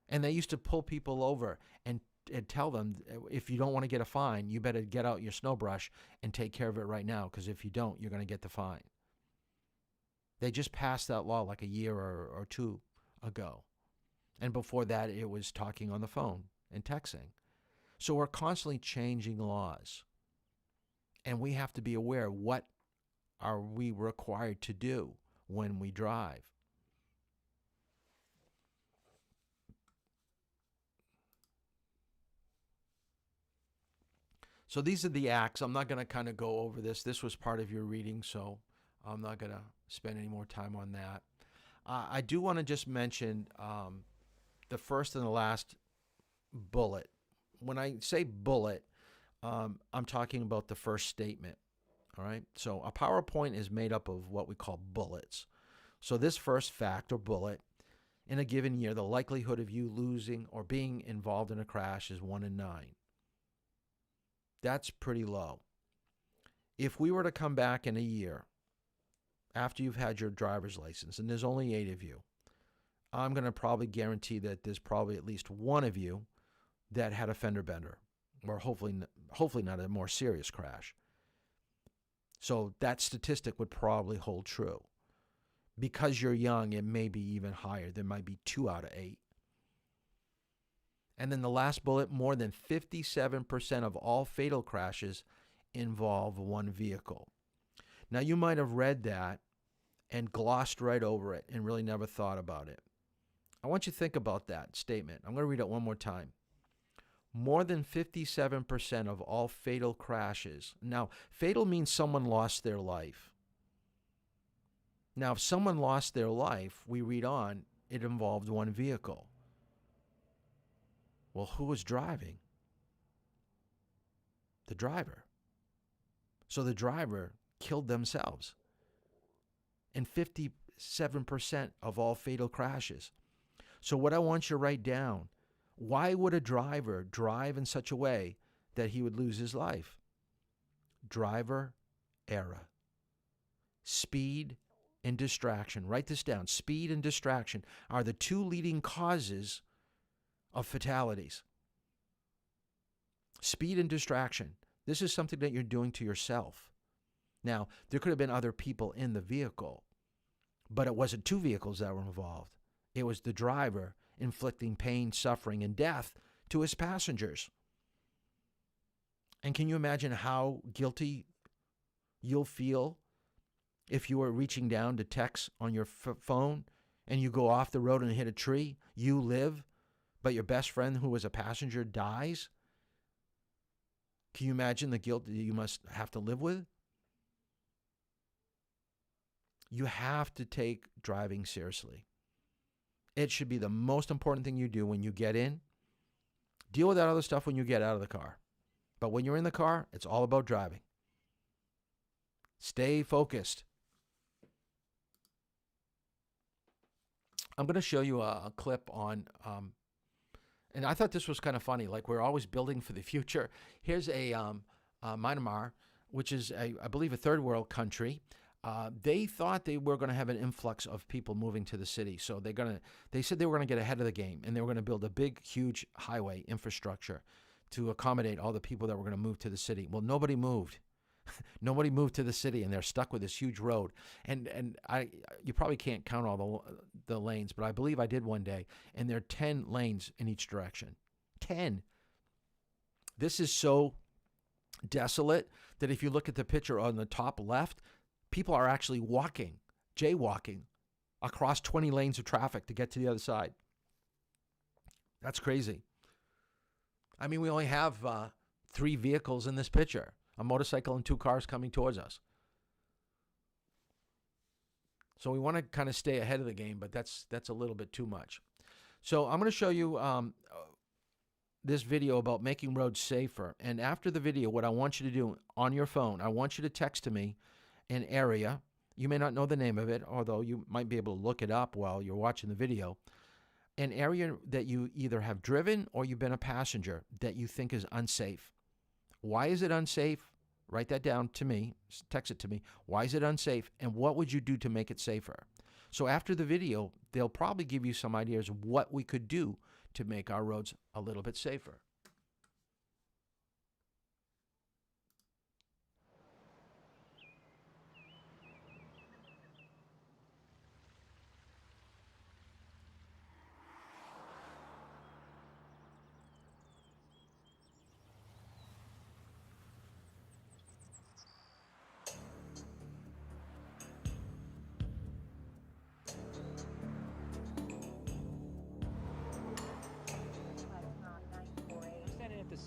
And they used to pull people over and tell them, if you don't want to get a fine, you better get out your snow brush and take care of it right now, because if you don't, you're going to get the fine. They just passed that law like a year or two ago. And before that, it was talking on the phone and texting. So we're constantly changing laws. And we have to be aware, what are we required to do when we drive? So these are the acts. I'm not going to kind of go over this. This was part of your reading, so I'm not going to spend any more time on that. I do want to just mention the first and the last bullet. When I say bullet, I'm talking about the first statement. All right. So a PowerPoint is made up of what we call bullets. So this first fact or bullet: in a given year, the likelihood of you losing or being involved in a crash is 1 in 9. That's pretty low. If we were to come back in a year after you've had your driver's license, and there's only 8 of you, I'm going to probably guarantee that there's probably at least one of you that had a fender bender, or hopefully not a more serious crash. So that statistic would probably hold true. Because you're young, it may be even higher. There might be 2 out of 8. And then the last bullet, more than 57% of all fatal crashes involve one vehicle. Now, you might have read that and glossed right over it and really never thought about it. I want you to think about that statement. I'm going to read it one more time. More than 57% of all fatal crashes. Now, fatal means someone lost their life. Now, if someone lost their life, we read on, it involved one vehicle. Well, who was driving? The driver. So the driver killed themselves. And 57% of all fatal crashes. So what I want you to write down, why would a driver drive in such a way that he would lose his life? Driver error. Speed and distraction. Write this down. Speed and distraction are the two leading causes of fatalities. Speed and distraction. This is something that you're doing to yourself. Now, there could have been other people in the vehicle, but it wasn't two vehicles that were involved. It was the driver inflicting pain, suffering, and death to his passengers. And can you imagine how guilty you'll feel if you were reaching down to text on your phone and you go off the road and hit a tree? You live, but your best friend who was a passenger dies? Can you imagine the guilt that you must have to live with? You have to take driving seriously. It should be the most important thing you do when you get in. Deal with that other stuff when you get out of the car. But when you're in the car, it's all about driving. Stay focused. I'm going to show you a clip on, and I thought this was kind of funny. Like, we're always building for the future. Here's a Myanmar, which is, I believe, a third world country. They thought they were going to have an influx of people moving to the city. So they said they were going to get ahead of the game, and they were going to build a big, huge highway infrastructure to accommodate all the people that were going to move to the city. Well, nobody moved. Nobody moved to the city, and they're stuck with this huge road. And you probably can't count all the lanes, but I believe I did one day, and there are 10 lanes in each direction. 10. This is so desolate that if you look at the picture on the top left, people are actually walking, jaywalking, across 20 lanes of traffic to get to the other side. That's crazy. I mean, we only have 3 vehicles in this picture, a motorcycle and 2 cars coming towards us. So we want to kind of stay ahead of the game, but that's a little bit too much. So I'm going to show you this video about making roads safer. And after the video, what I want you to do on your phone, I want you to text to me an area. You may not know the name of it, although you might be able to look it up while you're watching the video. An area that you either have driven or you've been a passenger that you think is unsafe. Why is it unsafe? Write that down to me. Text it to me. Why is it unsafe? And what would you do to make it safer? So after the video, they'll probably give you some ideas of what we could do to make our roads a little bit safer.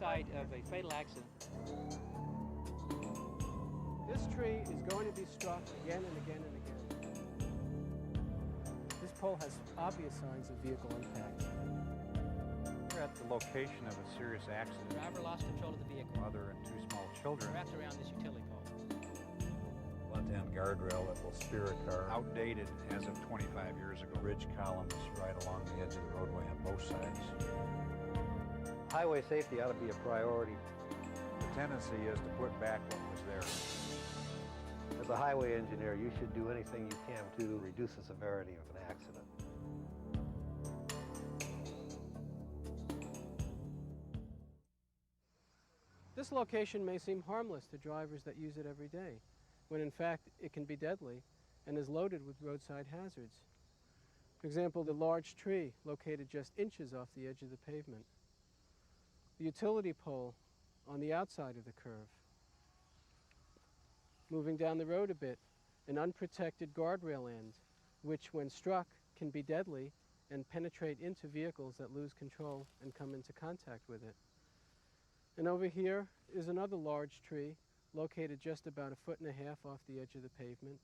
Site of a fatal accident. This tree is going to be struck again and again and again. This pole has obvious signs of vehicle impact. We're at the location of a serious accident. The driver lost control of the vehicle. Mother and 2 small children. Wrapped around this utility pole. Left-hand guardrail that will steer a car. Outdated as of 25 years ago. Ridge columns right along the edge of the roadway on both sides. Highway safety ought to be a priority. The tendency is to put back what was there. As a highway engineer, you should do anything you can to reduce the severity of an accident. This location may seem harmless to drivers that use it every day, when in fact it can be deadly and is loaded with roadside hazards. For example, the large tree located just inches off the edge of the pavement. the utility pole on the outside of the curve. Moving down the road a bit, an unprotected guardrail end, which when struck can be deadly and penetrate into vehicles that lose control and come into contact with it. And over here is another large tree located just about 1.5 feet off the edge of the pavement,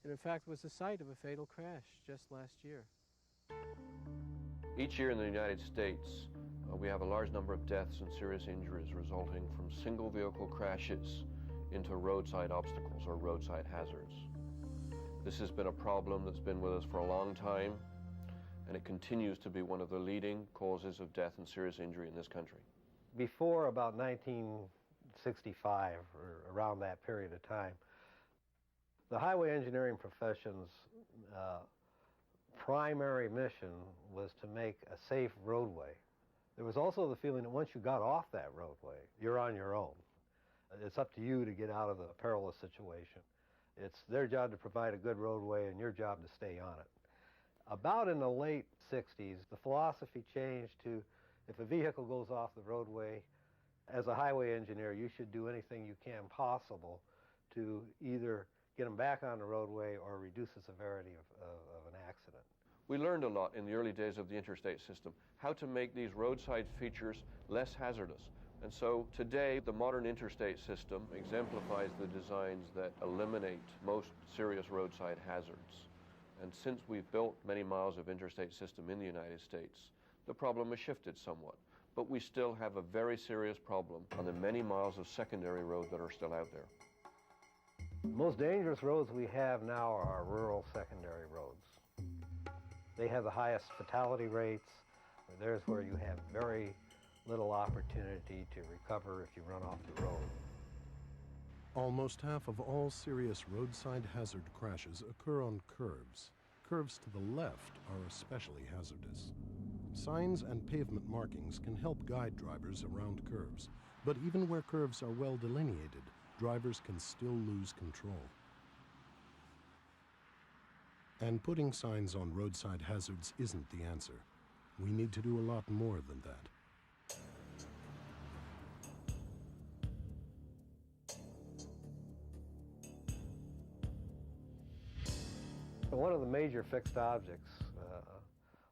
and in fact was the site of a fatal crash just last year. Each year in the United States, we have a large number of deaths and serious injuries resulting from single vehicle crashes into roadside obstacles or roadside hazards. This has been a problem that's been with us for a long time, and it continues to be one of the leading causes of death and serious injury in this country. Before about 1965, or around that period of time, the highway engineering profession's primary mission was to make a safe roadway. There was also the feeling that once you got off that roadway, you're on your own. It's up to you to get out of the perilous situation. It's their job to provide a good roadway and your job to stay on it. About in the late 60s, the philosophy changed to, if a vehicle goes off the roadway, as a highway engineer, you should do anything you can possible to either get them back on the roadway or reduce the severity of an accident. We learned a lot in the early days of the interstate system, how to make these roadside features less hazardous. And so today, the modern interstate system exemplifies the designs that eliminate most serious roadside hazards. And since we've built many miles of interstate system in the United States, the problem has shifted somewhat. But we still have a very serious problem on the many miles of secondary road that are still out there. The most dangerous roads we have now are our rural secondary roads. They have the highest fatality rates. There's where you have very little opportunity to recover if you run off the road. Almost half of all serious roadside hazard crashes occur on curves. Curves to the left are especially hazardous. Signs and pavement markings can help guide drivers around curves, but even where curves are well delineated, drivers can still lose control. And putting signs on roadside hazards isn't the answer. We need to do a lot more than that. One of the major fixed objects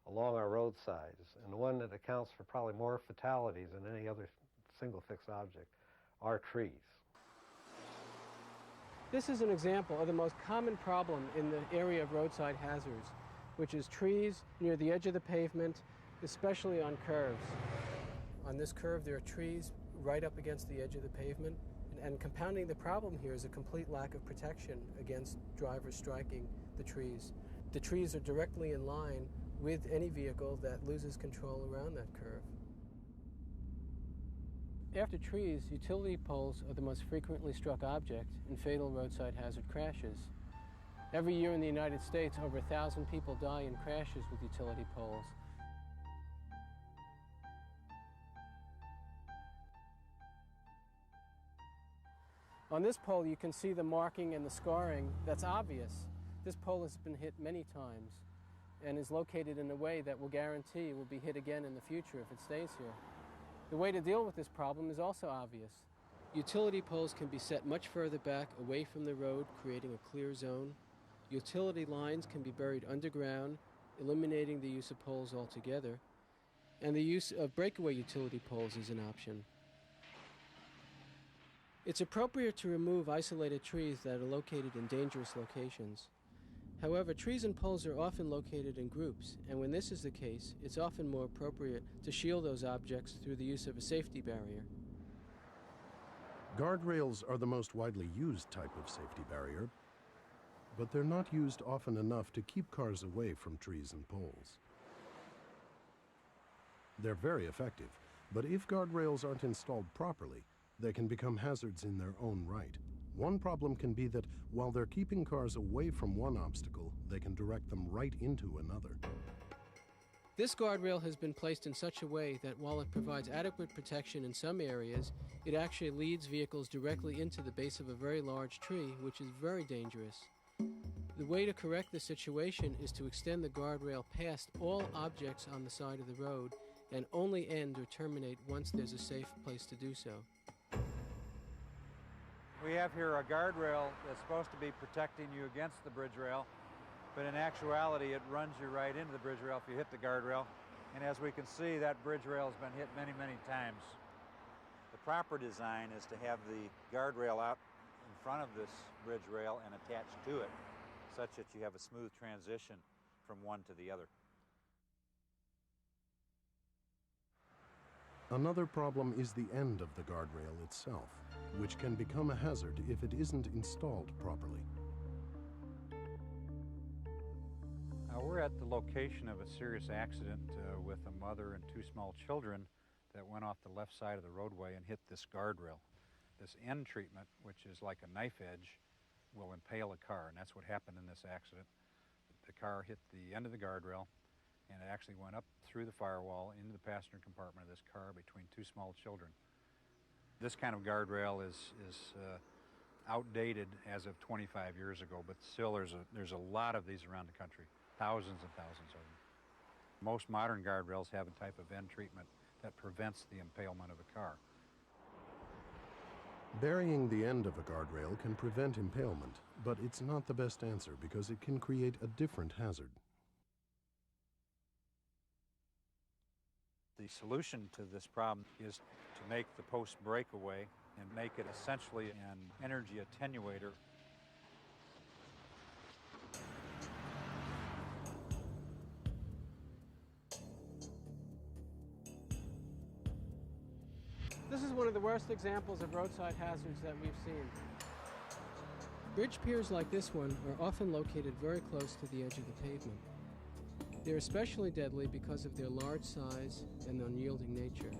along our roadsides, and the one that accounts for probably more fatalities than any other single fixed object, are trees. This is an example of the most common problem in the area of roadside hazards, which is trees near the edge of the pavement, especially on curves. On this curve, there are trees right up against the edge of the pavement, and compounding the problem here is a complete lack of protection against drivers striking the trees. The trees are directly in line with any vehicle that loses control around that curve. After trees, utility poles are the most frequently struck object in fatal roadside hazard crashes. Every year in the United States, over 1,000 people die in crashes with utility poles. On this pole, you can see the marking and the scarring that's obvious. This pole has been hit many times and is located in a way that will guarantee it will be hit again in the future if it stays here. The way to deal with this problem is also obvious. Utility poles can be set much further back away from the road, creating a clear zone. Utility lines can be buried underground, eliminating the use of poles altogether. And the use of breakaway utility poles is an option. It's appropriate to remove isolated trees that are located in dangerous locations. However, trees and poles are often located in groups, and when this is the case, it's often more appropriate to shield those objects through the use of a safety barrier. Guardrails are the most widely used type of safety barrier, but they're not used often enough to keep cars away from trees and poles. They're very effective, but if guardrails aren't installed properly, they can become hazards in their own right. One problem can be that while they're keeping cars away from one obstacle, they can direct them right into another. This guardrail has been placed in such a way that while it provides adequate protection in some areas, it actually leads vehicles directly into the base of a very large tree, which is very dangerous. The way to correct the situation is to extend the guardrail past all objects on the side of the road and only end or terminate once there's a safe place to do so. We have here a guardrail that's supposed to be protecting you against the bridge rail, but in actuality it runs you right into the bridge rail if you hit the guardrail. And as we can see, that bridge rail has been hit many, many times. The proper design is to have the guardrail out in front of this bridge rail and attached to it, such that you have a smooth transition from one to the other. Another problem is the end of the guardrail itself, which can become a hazard if it isn't installed properly. We're at the location of a serious accident with a mother and two small children that went off the left side of the roadway and hit this guardrail. This end treatment, which is like a knife edge, will impale a car, and that's what happened in this accident. The car hit the end of the guardrail, and it actually went up through the firewall into the passenger compartment of this car between two small children. This kind of guardrail is outdated as of 25 years ago, but still there's a lot of these around the country, thousands and thousands of them. Most modern guardrails have a type of end treatment that prevents the impalement of a car. Burying the end of a guardrail can prevent impalement, but it's not the best answer because it can create a different hazard. The solution to this problem is to make the post breakaway and make it essentially an energy attenuator. This is one of the worst examples of roadside hazards that we've seen. Bridge piers like this one are often located very close to the edge of the pavement. They're especially deadly because of their large size and unyielding nature.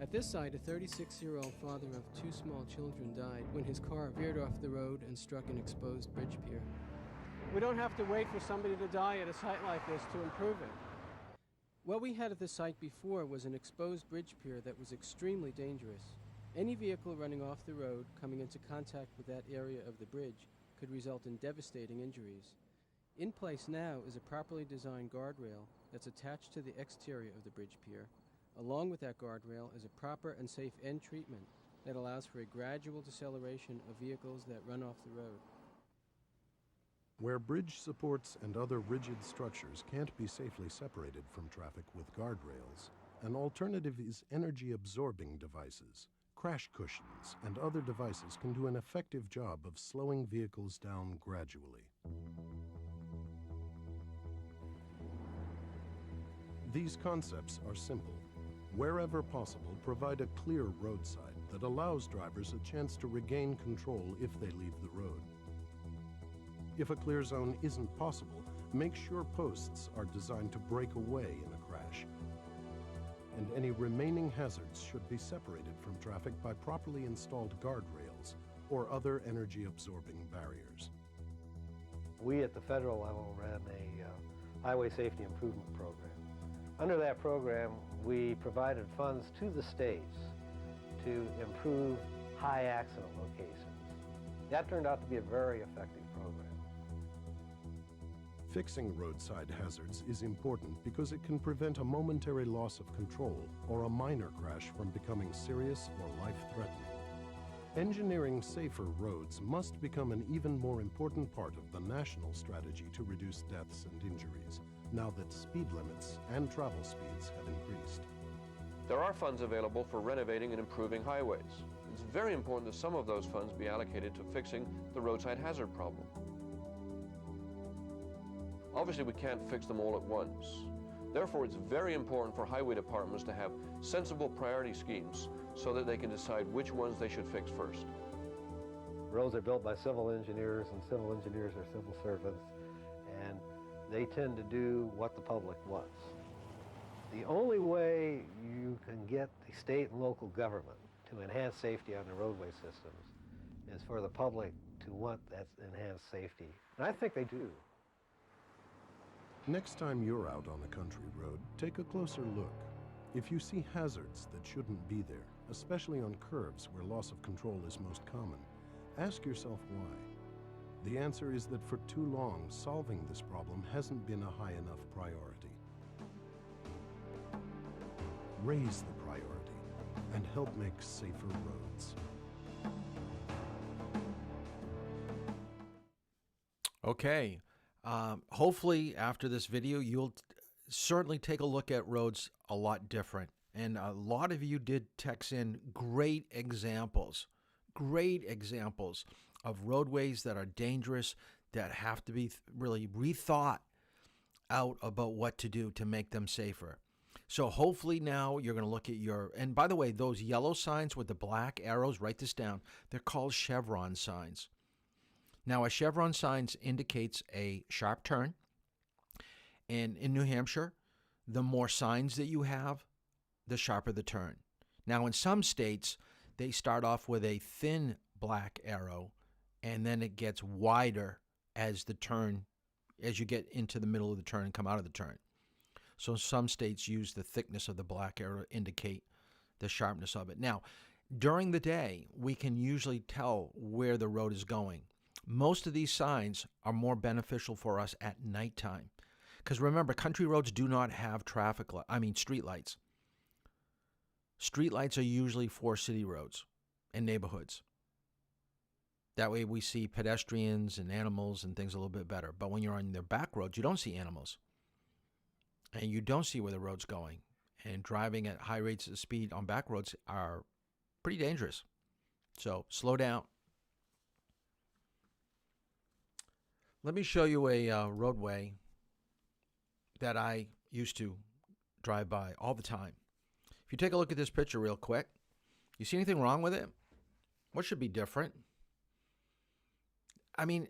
At this site, a 36-year-old father of two small children died when his car veered off the road and struck an exposed bridge pier. We don't have to wait for somebody to die at a site like this to improve it. What we had at the site before was an exposed bridge pier that was extremely dangerous. Any vehicle running off the road coming into contact with that area of the bridge could result in devastating injuries. In place now is a properly designed guardrail that's attached to the exterior of the bridge pier. Along with that guardrail is a proper and safe end treatment that allows for a gradual deceleration of vehicles that run off the road. Where bridge supports and other rigid structures can't be safely separated from traffic with guardrails, an alternative is energy-absorbing devices. Crash cushions and other devices can do an effective job of slowing vehicles down gradually. These concepts are simple. Wherever possible, provide a clear roadside that allows drivers a chance to regain control if they leave the road. If a clear zone isn't possible, make sure posts are designed to break away in a crash. And any remaining hazards should be separated from traffic by properly installed guardrails or other energy-absorbing barriers. We at the federal level ran a highway safety improvement program. Under that program, we provided funds to the states to improve high accident locations. That turned out to be a very effective program. Fixing roadside hazards is important because it can prevent a momentary loss of control or a minor crash from becoming serious or life-threatening. Engineering safer roads must become an even more important part of the national strategy to reduce deaths and injuries, now that speed limits and travel speeds have increased. There are funds available for renovating and improving highways. It's very important that some of those funds be allocated to fixing the roadside hazard problem. Obviously, we can't fix them all at once. Therefore, it's very important for highway departments to have sensible priority schemes so that they can decide which ones they should fix first. Roads are built by civil engineers, and civil engineers are civil servants, and they tend to do what the public wants. The only way you can get the state and local government to enhance safety on the roadway systems is for the public to want that enhanced safety. And I think they do. Next time you're out on a country road, take a closer look. If you see hazards that shouldn't be there, especially on curves where loss of control is most common, ask yourself why. The answer is that for too long, solving this problem hasn't been a high enough priority. raise the priority, and help make safer roads. Okay. Hopefully after this video, you'll certainly take a look at roads a lot different. And a lot of you did text in great examples of roadways that are dangerous, that have to be really rethought out about what to do to make them safer. So hopefully now you're going to look at your, and by the way, those yellow signs with the black arrows, write this down, they're called chevron signs. Now a chevron sign indicates a sharp turn, and in New Hampshire, the more signs that you have, the sharper the turn. Now in some states, they start off with a thin black arrow, and then it gets wider as you get into the middle of the turn and come out of the turn. So some states use the thickness of the black arrow to indicate the sharpness of it. Now, during the day, we can usually tell where the road is going. Most of these signs are more beneficial for us at nighttime. Because remember, country roads do not have street lights. Street lights are usually for city roads and neighborhoods. That way we see pedestrians and animals and things a little bit better. But when you're on their back roads, you don't see animals. And you don't see where the road's going. And driving at high rates of speed on back roads are pretty dangerous. So slow down. Let me show you a roadway that I used to drive by all the time. If you take a look at this picture real quick, you see anything wrong with it? What should be different? I mean,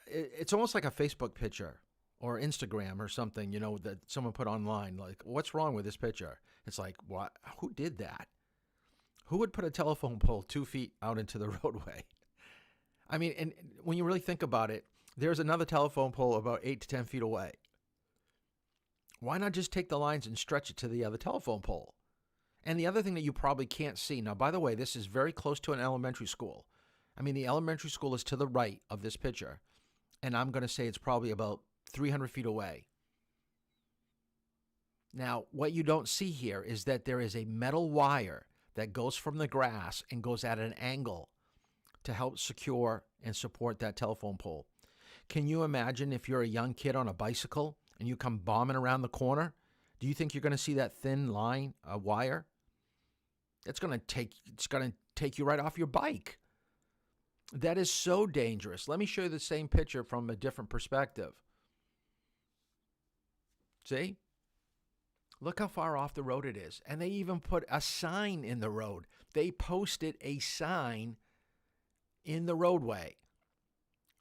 it's almost like a Facebook picture or Instagram or something, that someone put online. Like, what's wrong with this picture? It's like, what? Who did that? Who would put a telephone pole 2 feet out into the roadway? I mean, and when you really think about it, there's another telephone pole about 8 to 10 feet away. Why not just take the lines and stretch it to the other telephone pole? And the other thing that you probably can't see, now, by the way, this is very close to an elementary school. I mean, the elementary school is to the right of this picture, and I'm going to say it's probably about 300 feet away. Now, what you don't see here is that there is a metal wire that goes from the grass and goes at an angle to help secure and support that telephone pole. Can you imagine if you're a young kid on a bicycle and you come bombing around the corner? Do you think you're going to see that thin line, wire? It's going to take you right off your bike. That is so dangerous. Let me show you the same picture from a different perspective. See? Look how far off the road it is. And they even put a sign in the road. They posted a sign in the roadway.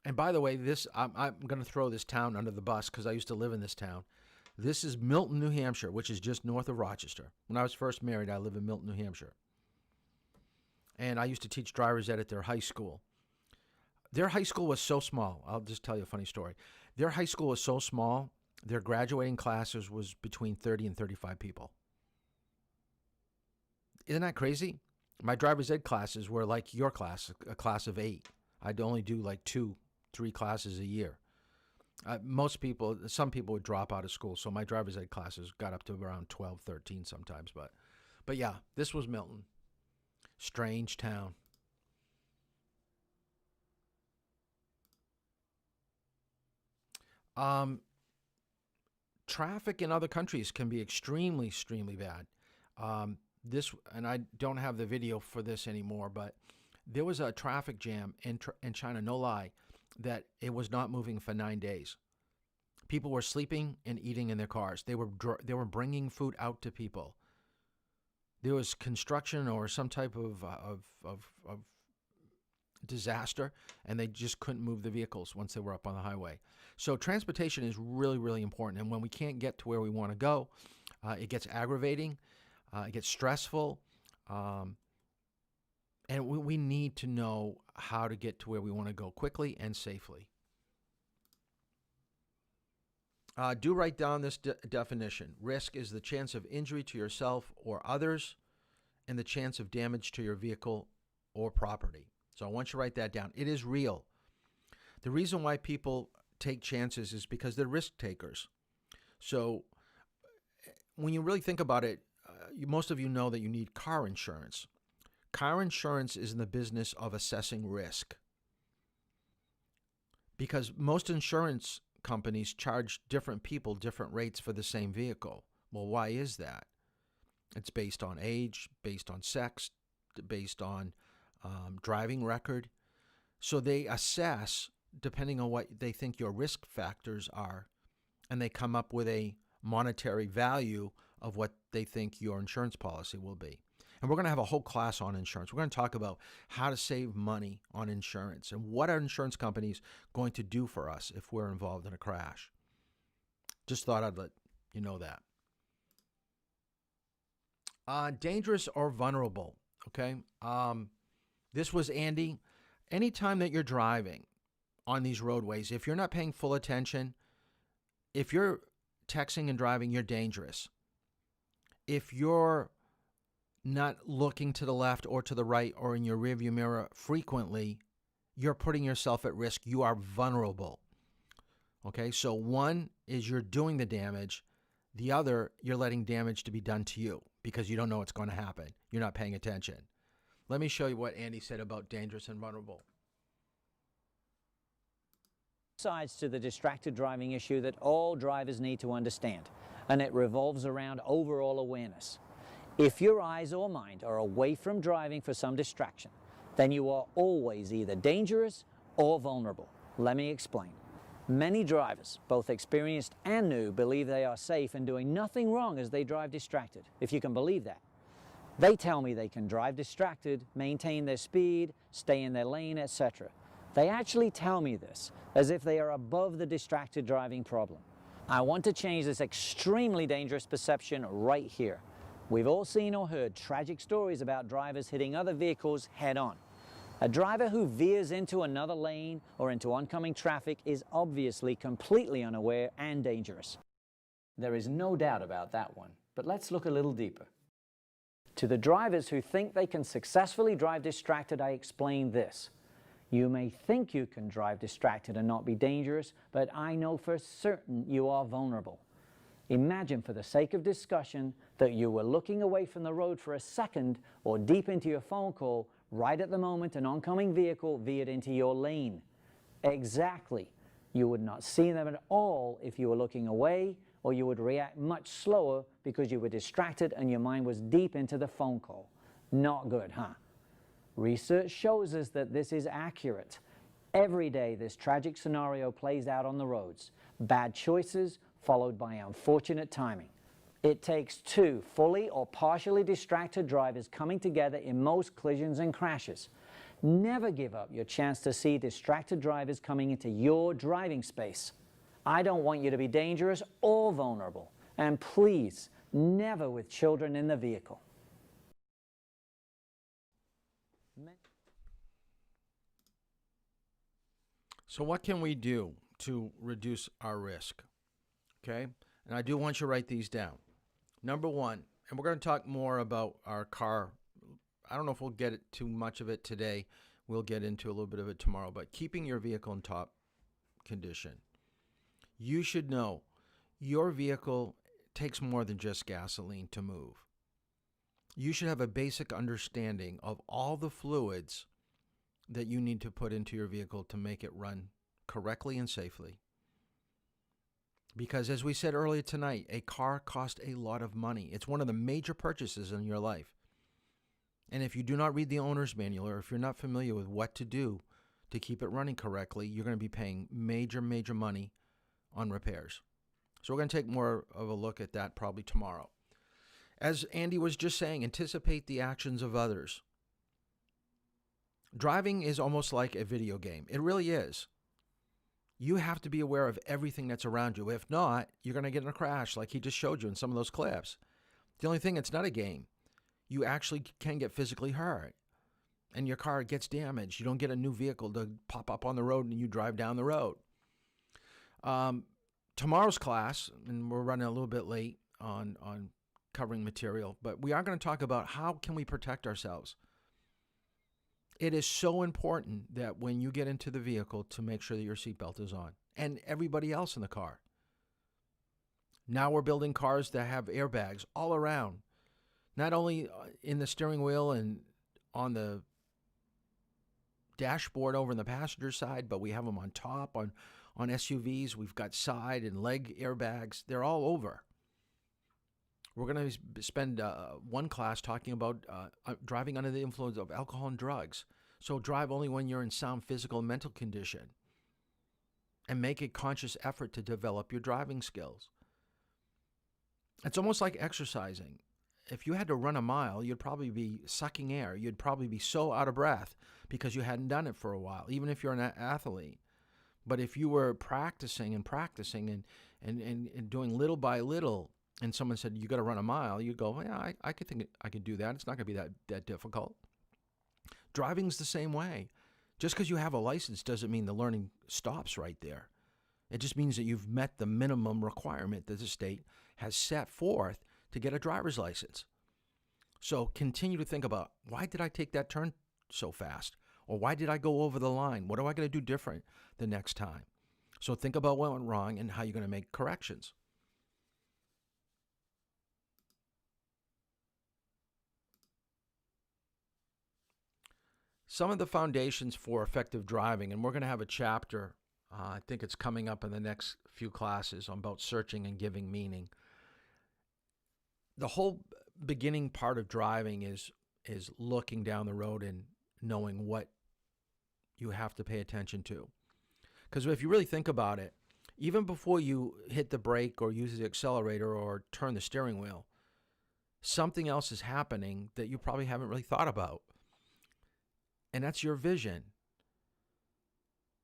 And by the way, I'm going to throw this town under the bus because I used to live in this town. This is Milton, New Hampshire, which is just north of Rochester. When I was first married, I lived in Milton, New Hampshire. And I used to teach driver's ed at their high school. Their high school was so small. I'll just tell you a funny story. Their high school was so small, their graduating classes was between 30 and 35 people. Isn't that crazy? My driver's ed classes were like your class, a class of 8. I'd only do like 2-3 classes a year. Some people would drop out of school, so my driver's ed classes got up to around 12, 13 sometimes. But yeah, this was Milton. Strange town. Traffic in other countries can be extremely, extremely bad. And I don't have the video for this anymore, but there was a traffic jam in China, no lie, that it was not moving for 9 days. People were sleeping and eating in their cars. They were bringing food out to people. There was construction or some type of disaster, and they just couldn't move the vehicles once they were up on the highway. So transportation is really, really important. And when we can't get to where we want to go, it gets aggravating, it gets stressful, and we need to know how to get to where we want to go quickly and safely. Do write down this definition. Risk is the chance of injury to yourself or others and the chance of damage to your vehicle or property. So I want you to write that down. It is real. The reason why people take chances is because they're risk takers. So when you really think about it, most of you know that you need car insurance. Car insurance is in the business of assessing risk, because most insurance companies charge different people different rates for the same vehicle. Well, why is that? It's based on age, based on sex, based on driving record. So they assess depending on what they think your risk factors are, and they come up with a monetary value of what they think your insurance policy will be. And we're going to have a whole class on insurance. We're going to talk about how to save money on insurance and what are insurance companies going to do for us if we're involved in a crash. Just thought I'd let you know that. Dangerous or vulnerable, okay? This was Andy. Anytime that you're driving on these roadways, if you're not paying full attention, if you're texting and driving, you're dangerous. If you're not looking to the left or to the right or in your rearview mirror frequently, you're putting yourself at risk. You are vulnerable. Okay, so one is you're doing the damage. The other, you're letting damage to be done to you because you don't know what's going to happen. You're not paying attention. Let me show you what Andy said about dangerous and vulnerable. Sides to the distracted driving issue that all drivers need to understand, and it revolves around overall awareness. If your eyes or mind are away from driving for some distraction, then you are always either dangerous or vulnerable. Let me explain. Many drivers, both experienced and new, believe they are safe and doing nothing wrong as they drive distracted, if you can believe that. They tell me they can drive distracted, maintain their speed, stay in their lane, etc. They actually tell me this as if they are above the distracted driving problem. I want to change this extremely dangerous perception right here. We've all seen or heard tragic stories about drivers hitting other vehicles head-on. A driver who veers into another lane or into oncoming traffic is obviously completely unaware and dangerous. There is no doubt about that one, but let's look a little deeper. To the drivers who think they can successfully drive distracted, I explain this. You may think you can drive distracted and not be dangerous, but I know for certain you are vulnerable. Imagine, for the sake of discussion, that you were looking away from the road for a second or deep into your phone call right at the moment an oncoming vehicle veered into your lane. Exactly. You would not see them at all if you were looking away, or you would react much slower because you were distracted and your mind was deep into the phone call. Not good, huh? Research shows us that this is accurate. Every day this tragic scenario plays out on the roads. Bad choices followed by unfortunate timing. It takes two fully or partially distracted drivers coming together in most collisions and crashes. Never give up your chance to see distracted drivers coming into your driving space. I don't want you to be dangerous or vulnerable. And please, never with children in the vehicle. So what can we do to reduce our risk? Okay, and I do want you to write these down. Number one, and we're going to talk more about our car. I don't know if we'll get too much of it today. We'll get into a little bit of it tomorrow, but keeping your vehicle in top condition. You should know your vehicle takes more than just gasoline to move. You should have a basic understanding of all the fluids that you need to put into your vehicle to make it run correctly and safely. Because as we said earlier tonight, a car costs a lot of money. It's one of the major purchases in your life. And if you do not read the owner's manual, or if you're not familiar with what to do to keep it running correctly, you're going to be paying major money on repairs. So we're going to take more of a look at that probably tomorrow. As Andy was just saying, anticipate the actions of others. Driving is almost like a video game. It really is. You have to be aware of everything that's around you. If not, you're going to get in a crash like he just showed you in some of those clips. The only thing, it's not a game. You actually can get physically hurt. And your car gets damaged. You don't get a new vehicle to pop up on the road and you drive down the road. Tomorrow's class, and we're running a little bit late on covering material, but we are going to talk about how can we protect ourselves. It is so important that when you get into the vehicle to make sure that your seatbelt is on, and everybody else in the car. Now we're building cars that have airbags all around. Not only in the steering wheel and on the dashboard over in the passenger side, but we have them on top, on SUVs. We've got side and leg airbags. They're all over. We're going to spend one class talking about driving under the influence of alcohol and drugs. So drive only when you're in sound physical and mental condition. And make a conscious effort to develop your driving skills. It's almost like exercising. If you had to run a mile, you'd probably be sucking air. You'd probably be so out of breath because you hadn't done it for a while, even if you're an athlete. But if you were practicing and doing little by little, and someone said, you got to run a mile, you'd go, yeah, I could think I could do that. It's not going to be that difficult. Driving's the same way. Just because you have a license doesn't mean the learning stops right there. It just means that you've met the minimum requirement that the state has set forth to get a driver's license. So continue to think about, why did I take that turn so fast? Or why did I go over the line? What am I going to do different the next time? So think about what went wrong and how you're going to make corrections. Some of the foundations for effective driving, and we're going to have a chapter, I think it's coming up in the next few classes, about searching and giving meaning. The whole beginning part of driving is looking down the road and knowing what you have to pay attention to. Because if you really think about it, even before you hit the brake or use the accelerator or turn the steering wheel, something else is happening that you probably haven't really thought about. And that's your vision.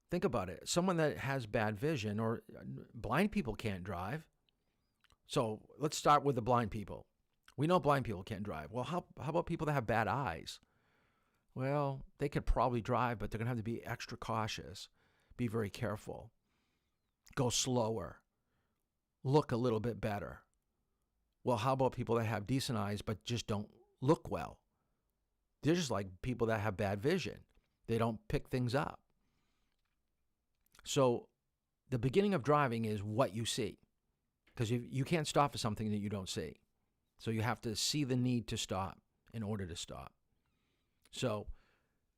Think about it. Someone that has bad vision, or blind people can't drive. So let's start with the blind people. We know blind people can't drive. Well, how about people that have bad eyes? Well, they could probably drive, but they're going to have to be extra cautious, be very careful, go slower, look a little bit better. Well, how about people that have decent eyes but just don't look well? They're just like people that have bad vision. They don't pick things up. So the beginning of driving is what you see, because you can't stop for something that you don't see. So you have to see the need to stop in order to stop. So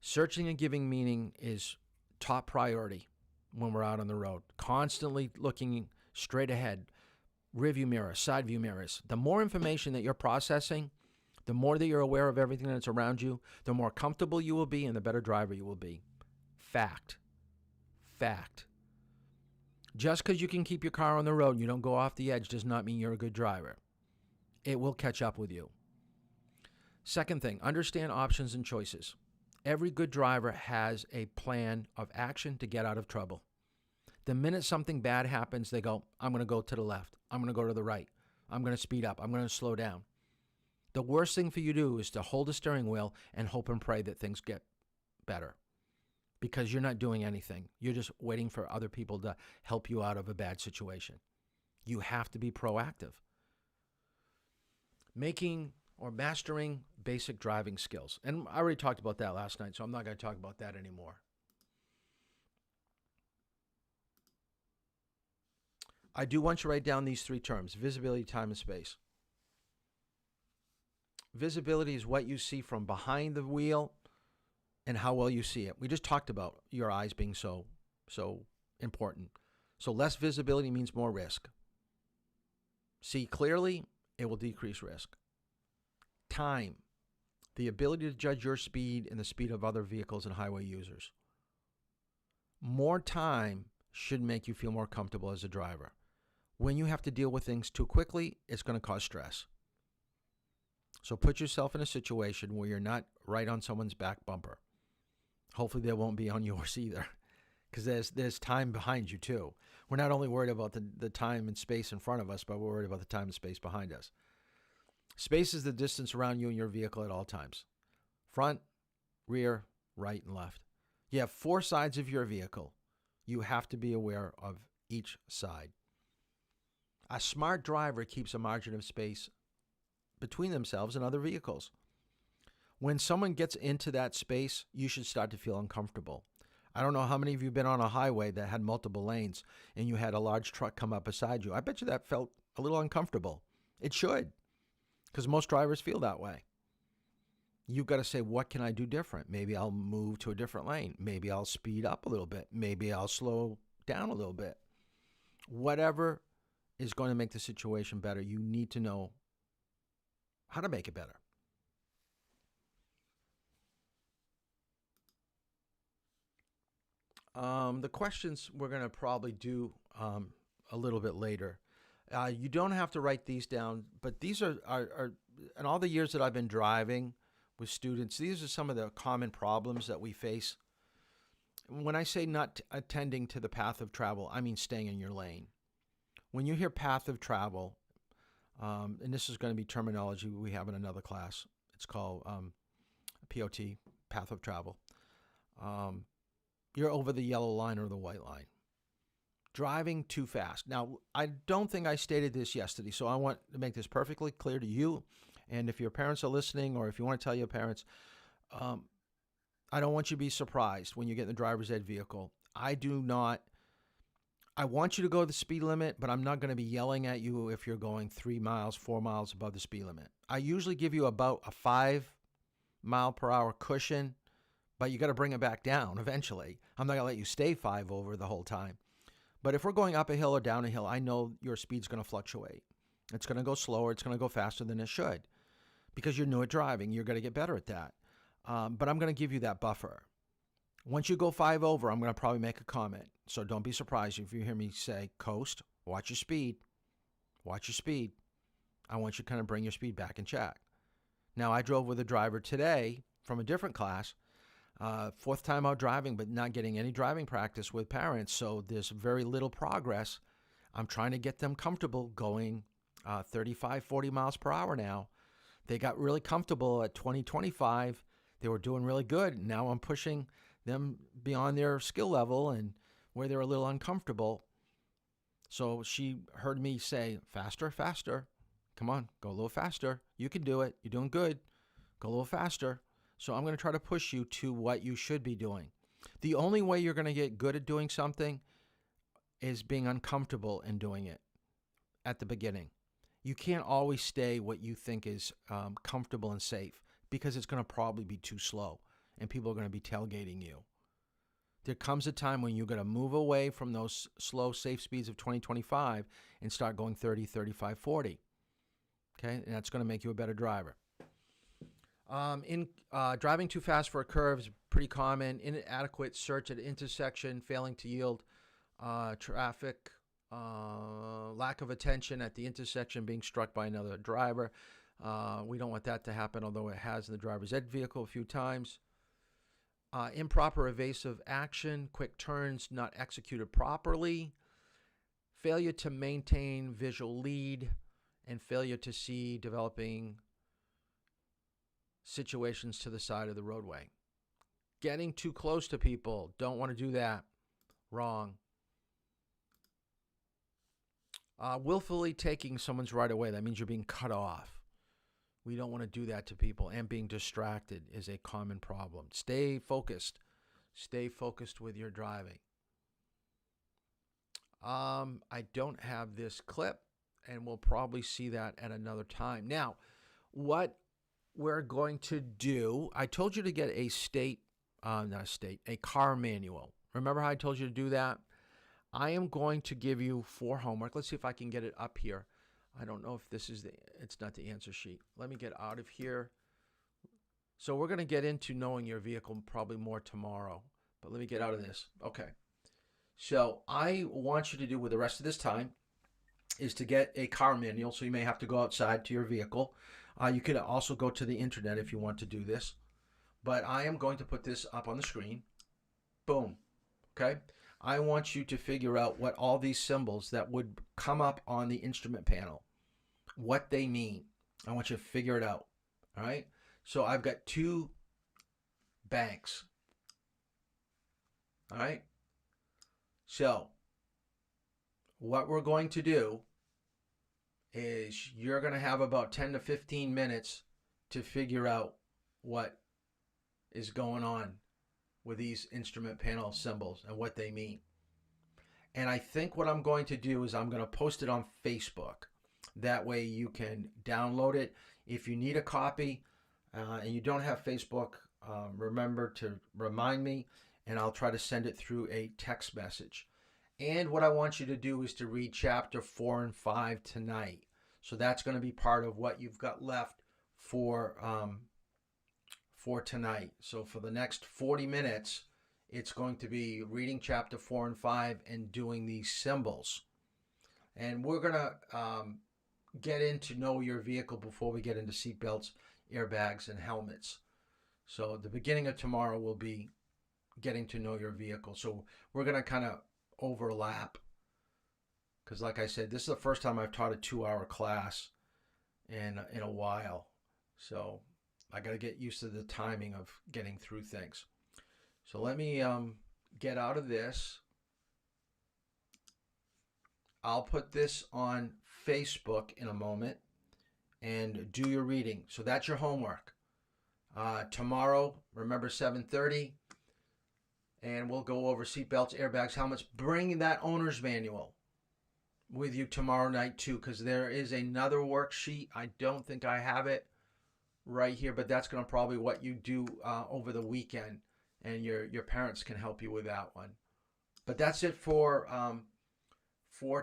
searching and giving meaning is top priority when we're out on the road. Constantly looking straight ahead, rearview mirror, side view mirrors. The more information that you're processing, the more that you're aware of everything that's around you, the more comfortable you will be and the better driver you will be. Fact. Fact. Just because you can keep your car on the road and you don't go off the edge does not mean you're a good driver. It will catch up with you. Second thing, understand options and choices. Every good driver has a plan of action to get out of trouble. The minute something bad happens, they go, I'm going to go to the left. I'm going to go to the right. I'm going to speed up. I'm going to slow down. The worst thing for you to do is to hold the steering wheel and hope and pray that things get better, because you're not doing anything. You're just waiting for other people to help you out of a bad situation. You have to be proactive. Making or mastering basic driving skills. And I already talked about that last night, so I'm not going to talk about that anymore. I do want you to write down these three terms: visibility, time, and space. Visibility is what you see from behind the wheel and how well you see it. We just talked about your eyes being so important. So less visibility means more risk. See clearly, it will decrease risk. Time, the ability to judge your speed and the speed of other vehicles and highway users. More time should make you feel more comfortable as a driver. When you have to deal with things too quickly, it's going to cause stress. So put yourself in a situation where you're not right on someone's back bumper. Hopefully they won't be on yours either, because there's time behind you too. We're not only worried about the time and space in front of us, but we're worried about the time and space behind us. Space is the distance around you and your vehicle at all times. Front, rear, right, and left. You have 4 sides of your vehicle. You have to be aware of each side. A smart driver keeps a margin of space between themselves and other vehicles. When someone gets into that space, you should start to feel uncomfortable. I don't know how many of you have been on a highway that had multiple lanes and you had a large truck come up beside you. I bet you that felt a little uncomfortable. It should. Because most drivers feel that way. You've got to say, what can I do different? Maybe I'll move to a different lane. Maybe I'll speed up a little bit. Maybe I'll slow down a little bit. Whatever is going to make the situation better, you need to know how to make it better. The questions we're going to probably do a little bit later. You don't have to write these down, but these are in all the years that I've been driving with students, these are some of the common problems that we face. When I say not attending to the path of travel, I mean staying in your lane. When you hear path of travel, and this is going to be terminology we have in another class, it's called POT, path of travel. You're over the yellow line or the white line. Driving too fast. Now, I don't think I stated this yesterday, so I want to make this perfectly clear to you. And if your parents are listening, or if you want to tell your parents, I don't want you to be surprised when you get in the driver's ed vehicle. I want you to go the speed limit, but I'm not going to be yelling at you if you're going 3 miles, 4 miles above the speed limit. I usually give you about a 5 mile per hour cushion, but you got to bring it back down eventually. I'm not going to let you stay 5 over the whole time. But if we're going up a hill or down a hill, I know your speed's going to fluctuate. It's going to go slower. It's going to go faster than it should because you're new at driving. You're going to get better at that. But I'm going to give you that buffer. Once you go 5 over, I'm going to probably make a comment. So don't be surprised if you hear me say, coast, watch your speed. Watch your speed. I want you to kind of bring your speed back in check. Now, I drove with a driver today from a different class. 4th time out driving, but not getting any driving practice with parents. So there's very little progress. I'm trying to get them comfortable going 35, 40 miles per hour now. They got really comfortable at 20, 25. They were doing really good. Now I'm pushing them beyond their skill level and where they're a little uncomfortable. So she heard me say, faster, faster. Come on, go a little faster. You can do it. You're doing good. Go a little faster. So I'm going to try to push you to what you should be doing. The only way you're going to get good at doing something is being uncomfortable in doing it at the beginning. You can't always stay what you think is comfortable and safe because it's going to probably be too slow and people are going to be tailgating you. There comes a time when you're going to move away from those slow, safe speeds of 20, 25 and start going 30, 35, 40. Okay, and that's going to make you a better driver. Driving too fast for a curve is pretty common. Inadequate search at intersection, failing to yield traffic, lack of attention at the intersection, being struck by another driver. We don't want that to happen, although it has in the driver's ed vehicle a few times. Improper evasive action, quick turns not executed properly, failure to maintain visual lead, and failure to see developing situations to the side of the roadway. Getting too close to people. Don't want to do that. Wrong. Willfully taking someone's right away. That means you're being cut off. We don't want to do that to people. And being distracted is a common problem. Stay focused. Stay focused with your driving. I don't have this clip, and we'll probably see that at another time. Now, what we're going to do, I told you to get a car manual. Remember how I told you to do that? I am going to give you 4 homework. Let's see if I can get it up here. I don't know if this is it's not the answer sheet. Let me get out of here. So we're going to get into knowing your vehicle probably more tomorrow, but let me get out of this. Okay. So I want you to do with the rest of this time is to get a car manual. So you may have to go outside to your vehicle. You could also go to the internet if you want to do this. But I am going to put this up on the screen. Boom. Okay. I want you to figure out what all these symbols that would come up on the instrument panel, what they mean. I want you to figure it out. All right. So I've got 2 banks. All right. So what we're going to do is you're going to have about 10 to 15 minutes to figure out what is going on with these instrument panel symbols and what they mean. And I think what I'm going to do is I'm going to post it on Facebook. That way you can download it. If you need a copy and you don't have Facebook, remember to remind me, and I'll try to send it through a text message. And what I want you to do is to read chapter 4 and 5 tonight. So that's going to be part of what you've got left for tonight. So for the next 40 minutes, it's going to be reading chapter 4 and 5 and doing these symbols. And we're going to get into know your vehicle before we get into seatbelts, airbags, and helmets. So the beginning of tomorrow will be getting to know your vehicle. So we're going to kind of overlap, because like I said, this is the first time I've taught a 2-hour class in a while. So I got to get used to the timing of getting through things. So let me get out of this. I'll put this on Facebook in a moment and do your reading. So that's your homework. Tomorrow, remember 7:30, and we'll go over seatbelts, airbags, helmets. Bring that owner's manual with you tomorrow night too, because there is another worksheet. I don't think I have it right here, but that's going to probably what you do over the weekend, and your parents can help you with that one. But that's it for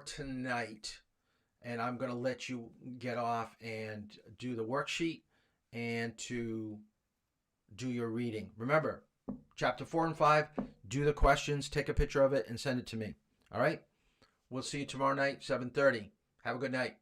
tonight, and I'm going to let you get off and do the worksheet and to do your reading. Remember, chapter 4 and 5, do the questions, take a picture of it, and send it to me. All right? We'll see you tomorrow night, 7:30. Have a good night.